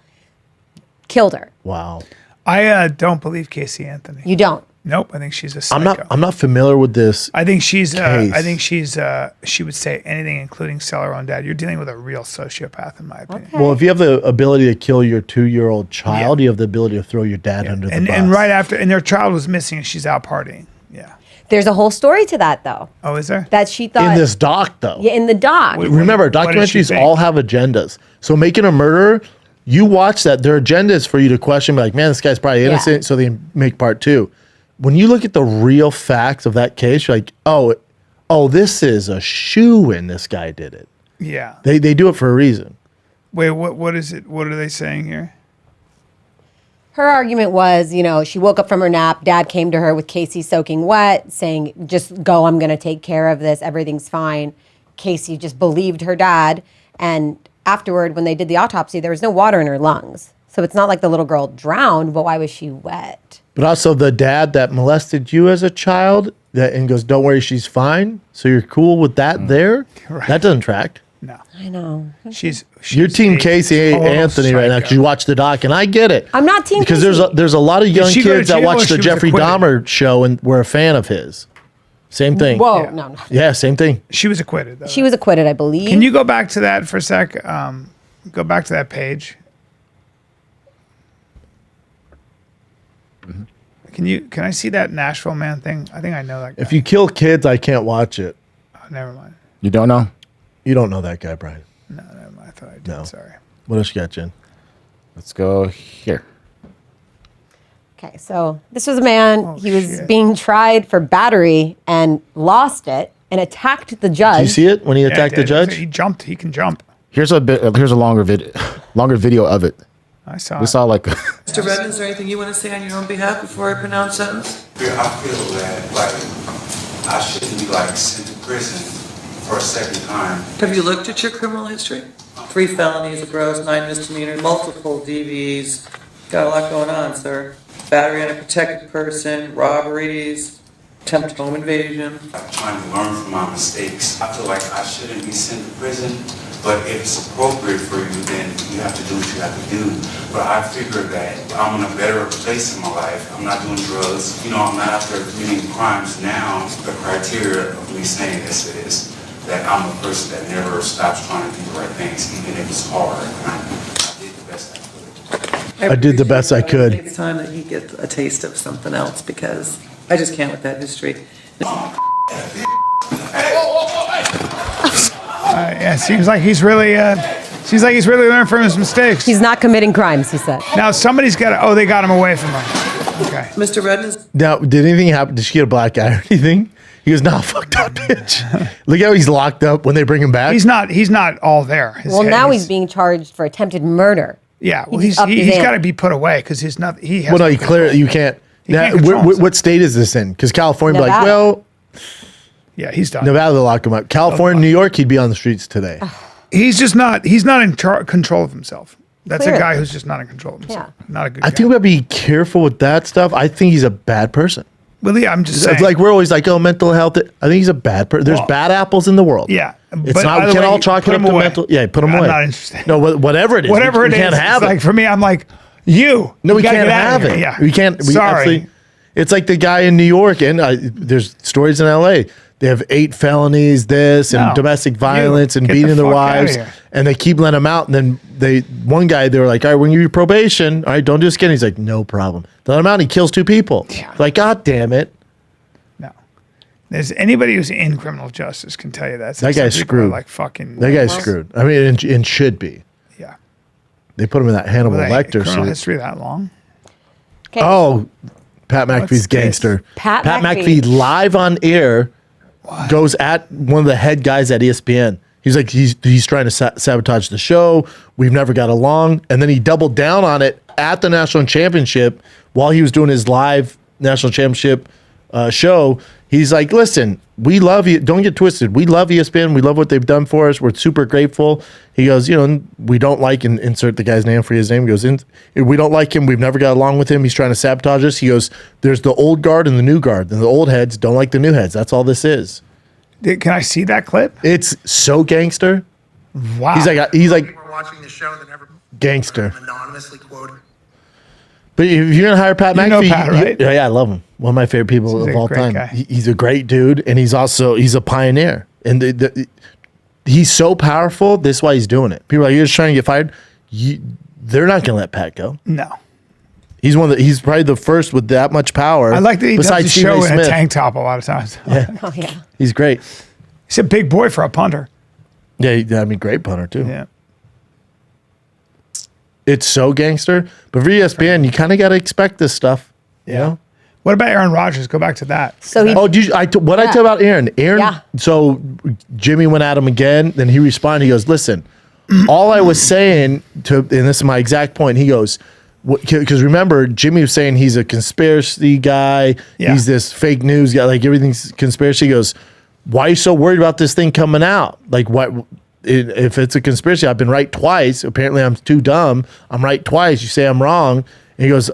killed her. Wow. I don't believe Casey Anthony. You don't. Nope. I think she's a psycho. I'm not familiar with this. I think she's. case. I think she's. She would say anything, including sell her own dad. You're dealing with a real sociopath, in my opinion. Well, if you have the ability to kill your 2-year-old child, you have the ability to throw your dad under the bus. And right after, and their child was missing, and she's out partying. Yeah. There's a whole story to that, though. Oh, is there? That she thought. in this doc, though. Yeah, in the doc. Remember, what did she documentaries think? all have agendas. So making a murderer, you watch that. Their agenda is for you to question, be like, man, this guy's probably innocent, so they make part 2. When you look at the real facts of that case, you're like, oh, this is a shoo-in. This guy did it. Yeah. They do it for a reason. Wait, what is it? What are they saying here? Her argument was, she woke up from her nap. Dad came to her with Casey soaking wet, saying, just go, I'm going to take care of this. Everything's fine. Casey just believed her dad. And afterward, when they did the autopsy, there was no water in her lungs. So it's not like the little girl drowned, but why was she wet? But also the dad that molested you as a child and goes, don't worry, she's fine. So you're cool with that there? Right. That doesn't track. No. I know. She's You're team a Casey total Anthony right now psycho. because you watch the doc, and I get it. I'm not team because Casey. there's a lot of young she go to kids that jail or watch she the was Jeffrey acquitted? Dahmer show and were a fan of his. Same thing. Whoa, Yeah. no. Yeah, same thing. She was acquitted, though. She was acquitted, I believe. Can you go back to that for a sec? Go back to that page. Can I see that Nashville man thing? I think I know that guy. If you kill kids, I can't watch it. Oh, never mind. You don't know? You don't know that guy, Brian. No, never mind. I thought I did. No. Sorry. What else you got, Jen? Let's go here. Okay, so this was a man. Oh, he was shit. being tried for battery and lost it and attacked the judge. Do you see it when he Yeah, attacked he the did. judge? He jumped. He can jump. Here's a longer video of it. I saw We it. saw like Mr. Redden, is there anything you want to say on your own behalf before I pronounce sentence? Yeah, I feel that I shouldn't be sent to prison for a second time. Have you looked at your criminal history? 3 felonies, a gross, 9 misdemeanors, multiple DVs. Got a lot going on, sir. Battery on a protected person, robberies, attempted home invasion. I'm trying to learn from my mistakes. I feel like I shouldn't be sent to prison, but if it's appropriate for you, then you have to do what you have to do. But I figure that I'm in a better place in my life. I'm not doing drugs. I'm not out there committing crimes now. The criteria of me saying this is that I'm a person that never stops trying to do the right things, even if it's hard. And I did the best I could. I did the best I could. It's time that he gets a taste of something else because I just can't with that history. Yeah, seems like he's really learned from his mistakes. He's not committing crimes, he said. Now somebody's got to. Oh, they got him away from him. Okay. Mr. Redden is Now, did anything happen? Did she get a black eye or anything? He goes, nah, fuck that bitch. Look how he's locked up when they bring him back. He's not all there. His Well, head now is- he's being charged for attempted murder. Yeah, well, He's upped his he's ante. got to be put away because he's not. He has. Well, no, no you control. you can't. He Now, can't control himself. what state is this in? Because California, be like, Nevada. well, Yeah, he's done. Nevada, they'll lock him up. California, New York, he'd be on the streets today. He's just not. He's not in control of himself. That's Clearly. a guy who's just not in control of himself. Yeah. Not a good. I guy. think we gotta be careful with that stuff. I think he's a bad person. Willie, I'm just saying. It's like we're always like, oh, mental health. I think he's a bad person. There's bad apples in the world. Yeah. It's but not, we either can't way, all chalk it put up him to away. mental. Yeah, put him away. I'm not interested. No, whatever it is. Whatever we it can't is. have It's it. like, for me, I'm like, you. No, we you gotta can't get out of have here. it. Yeah. We can't. We Sorry. absolutely- It's like the guy in New York, and there's stories in LA. They have 8 felonies, and No. domestic violence, and Get beating the their fuck outta wives, here. and they keep letting them out. And then one guy, they were like, all right, we're gonna give you probation. All right, don't do this again. He's like, no problem. They let him out, and he kills 2 people. Yeah. Like, God damn it. No. There's anybody who's in criminal justice can tell you that. That guy's Some people are screwed. Like fucking. That guy's screwed. I mean, and should be. Yeah. They put him in that Hannibal Well, Lecter criminal suit. history that long? Okay. Oh, Pat McAfee's this? gangster. Pat McAfee McAfee. live on air goes at one of the head guys at ESPN. He's like, he's trying to sabotage the show. We've never got along. And then he doubled down on it at the national championship while he was doing his live national championship show. He's like, listen, we love you. Don't get twisted. We love ESPN. We love what they've done for us. We're super grateful. He goes, we don't like, and insert the guy's name for his name. He goes, we don't like him. We've never got along with him. He's trying to sabotage us. He goes, there's the old guard and the new guard. And the old heads don't like the new heads. That's all this is. Can I see that clip? It's so gangster. Wow. He's like, We're watching the show that never gangster. anonymously quoted. But if you're gonna hire Pat You McAfee, know Pat, right? yeah, I love him. One of my favorite people He's of a all great time. guy. He's a great dude, and he's a pioneer. And he's so powerful. That's why he's doing it. People are like, you're just trying to get fired. They're not gonna let Pat go. No. He's he's probably the first with that much power. I like that he does the Stephen show A. in a Smith. tank top a lot of times. Oh, yeah. He's great. He's a big boy for a punter. Yeah, I mean, great punter too. Yeah. It's so gangster. But for ESPN, you kind of got to expect this stuff. You know? What about Aaron Rodgers? Go back to that. So he. Oh, I tell you about Aaron? Aaron. Yeah. So Jimmy went at him again. Then he responded. He goes, "Listen, all I was saying and this is my exact point. He goes, because remember, Jimmy was saying he's a conspiracy guy. Yeah. He's this fake news guy. Like everything's conspiracy." He goes, "Why are you so worried about this thing coming out? Like what?" If it's a conspiracy, I've been right twice. Apparently, I'm too dumb. I'm right twice. You say I'm wrong. And he goes,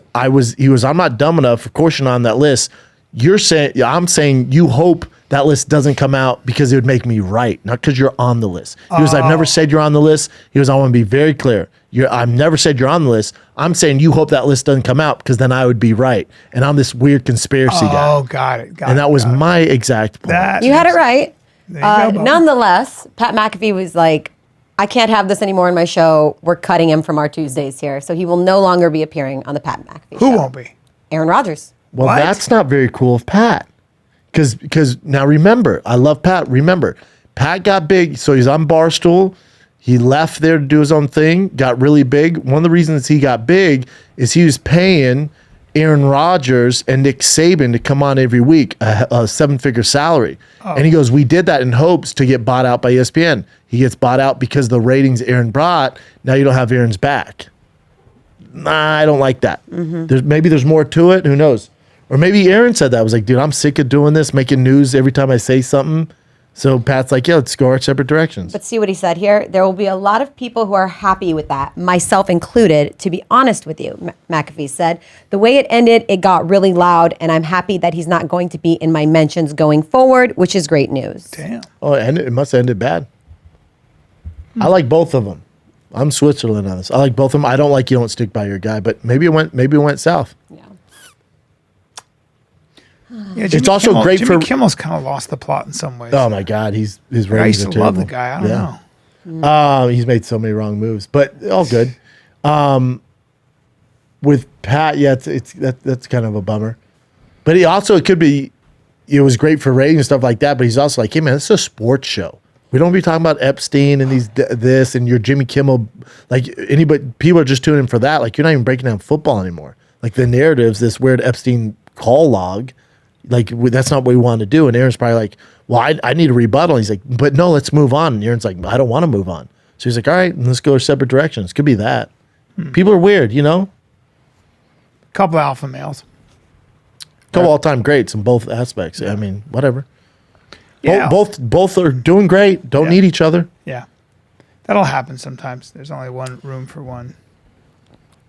I'm not dumb enough. Of course, you're not on that list. I'm saying you hope that list doesn't come out because it would make me right, not because you're on the list. He goes, I've never said you're on the list. He goes, I want to be very clear. I've never said you're on the list. I'm saying you hope that list doesn't come out because then I would be right. And I'm this weird conspiracy guy. Oh, got it. And that was my exact point. You had it right. There you go, Bubba. Nonetheless, Pat McAfee was like, I can't have this anymore in my show. We're cutting him from our Tuesdays here. So he will no longer be appearing on the Pat McAfee show. Who won't be? Aaron Rodgers. Well, What? that's not very cool of Pat. Because now remember, I love Pat. Remember, Pat got big. So he's on Barstool. He left there to do his own thing, got really big. One of the reasons he got big is he was paying Aaron Rodgers and Nick Saban to come on every week, a 7-figure salary. And he goes, we did that in hopes to get bought out by ESPN. He gets bought out because the ratings Aaron brought. Now you don't have Aaron's back. Nah, I don't like that. Maybe there's more to it. Who knows? Or maybe Aaron said that. I was like, dude, I'm sick of doing this, making news every time I say something. So Pat's like, yeah, let's go our separate directions. But see what he said here? There will be a lot of people who are happy with that, myself included, to be honest with you, McAfee said. The way it ended, it got really loud, and I'm happy that he's not going to be in my mentions going forward, which is great news. Damn. Oh, and it must have ended bad. I like both of them. I'm Switzerland on this. I like both of them. I don't like you don't stick by your guy, but maybe it went south. Yeah. Yeah, It's also great Jimmy for- Kimmel's kind of lost the plot in some ways. Oh my God, his ratings I used are to love the terrible. guy. I don't know. He's made so many wrong moves, but all good. With Pat, yeah, that's kind of a bummer. But it could be. It was great for ratings and stuff like that. But he's also like, hey man, it's a sports show. We don't be talking about Epstein and this and your Jimmy Kimmel. Like people are just tuning in for that. Like you're not even breaking down football anymore. Like the narrative's this weird Epstein call log. Like that's not what we want to do. And Aaron's probably like, well, I need a rebuttal. He's like, but no, let's move on. And Aaron's like, I don't want to move on. So he's like, all right, let's go our separate directions. Could be that. People are weird, you know? Couple alpha males. Couple all-time greats in both aspects. I mean, whatever. Yeah. Both are doing great. Don't need each other. Yeah. That'll happen sometimes. There's only one room for one.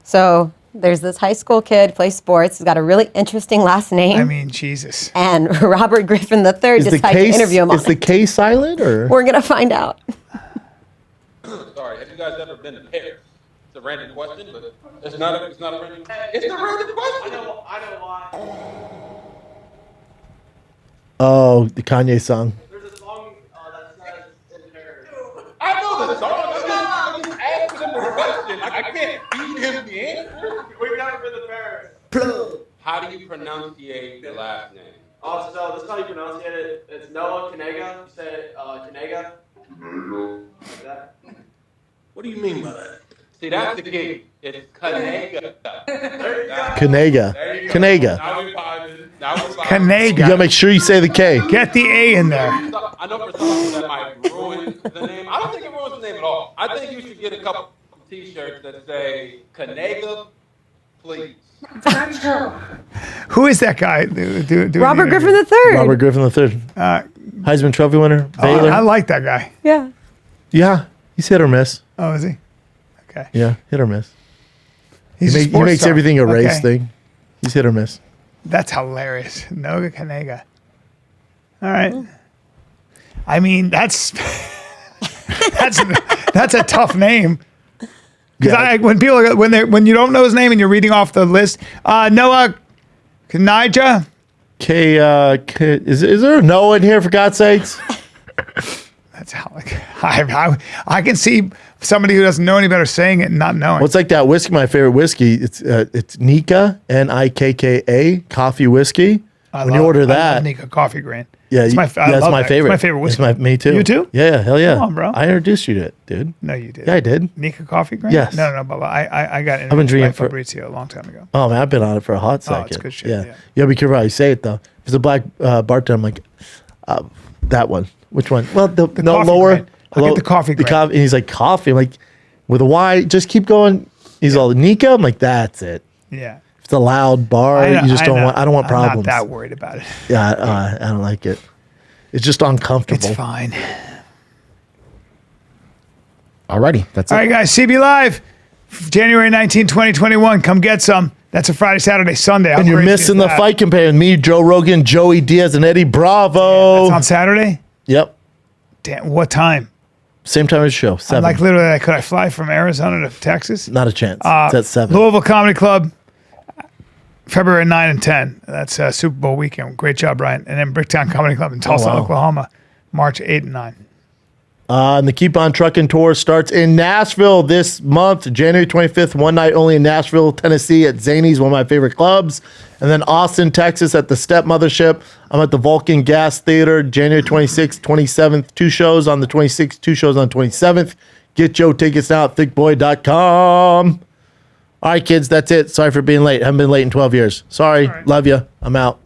So There's this high school kid, plays sports. He's got a really interesting last name. I mean, Jesus. And Robert Griffin III Is the decided to interview him on is the it. K silent or? We're going to find out. Sorry, have you guys ever been to Paris? It's a random question, but it's not a random. It's a random question. I know why. Oh, the Kanye song. There's a song that says in Paris. I know the song. I'm just asking him the question. I can't feed him the answer. We've never been to Paris. How do you pronunciate the last name? Oh, so this is how you pronounce it. It's Noah Kanega. You say Kanega. Like that. What do you mean by that? See, that's the key. It's Kanega. Kanega. Kanega. Now we vibing. Now we vibing. Kanega. You gotta make sure you say the K. Get the A in there. I know for some people that might ruin the name. I don't think it ruins the name at all. I think you should get a couple T-shirts that say Kanega, please. Who is that guy? Robert Griffin III. Robert Griffin III. Heisman Trophy winner. Baylor. I like that guy. Yeah. Yeah, he's hit or miss. Oh, is he? Okay. Yeah, hit or miss. He's a He sports makes star. everything a race Okay. thing. He's hit or miss. That's hilarious. Noah Kanega. All right. I mean, that's that's a tough name. Because when you don't know his name and you're reading off the list, Noah Kanija. Is there a Noah in here for God's sakes? That's how I can see somebody who doesn't know any better saying it and not knowing. What's like that whiskey? My favorite whiskey. It's Nika, Nikka, coffee whiskey. When you order I that, love Nika coffee grain. yeah, It's my that's love my that. favorite. It's my favorite whiskey. Me too. You too? Yeah, hell yeah. Come on, bro. I introduced you to it, dude. No, you did. Yeah, I did. Nika coffee grain? Yes. No, Bubba. I got I've been introduced drinking by for Fabrizio a long time ago. Oh man, I've been on it for a hot Oh, second. it's good shit, Yeah, yeah. you gotta be careful how you say it though. If it's a black bartender, I'm like, that one. Which one? Well, the no coffee lower. grain. I'll get the coffee The grain. coffee. And he's like coffee. I'm like, with a Y. Just keep going. He's all Nika. I'm like, that's it. Yeah. If it's a loud bar, you just don't want. I don't want problems. I'm not that worried about it. Yeah, I don't like it. It's just uncomfortable. It's fine. Alrighty, that's All it. right, guys. CB Live, January 19, 2021. Come get some. That's a Friday, Saturday, Sunday. How And you're crazy missing is the that? fight comparing me, Joe Rogan, Joey Diaz, and Eddie Bravo. That's on Saturday? Yep. Damn, what time? Same time as the show. I'm 7. like literally, could I fly from Arizona to Texas? Not a chance. It's at 7. Louisville Comedy Club, February 9 and 10. That's Super Bowl weekend. Great job, Bryan. And then Bricktown Comedy Club in Tulsa, wow. Oklahoma, March 8 and 9. And the Keep On Truckin' Tour starts in Nashville this month, January 25th, one night only in Nashville, Tennessee at Zany's, one of my favorite clubs. And then Austin, Texas at the Step Mothership. I'm at the Vulcan Gas Theater, January 26th, 27th. 2 shows on the 26th, 2 shows on the 27th. Get your tickets now at thickboy.com. All right, kids, that's it. Sorry for being late. Haven't been late in 12 years. Sorry. Love you. I'm out.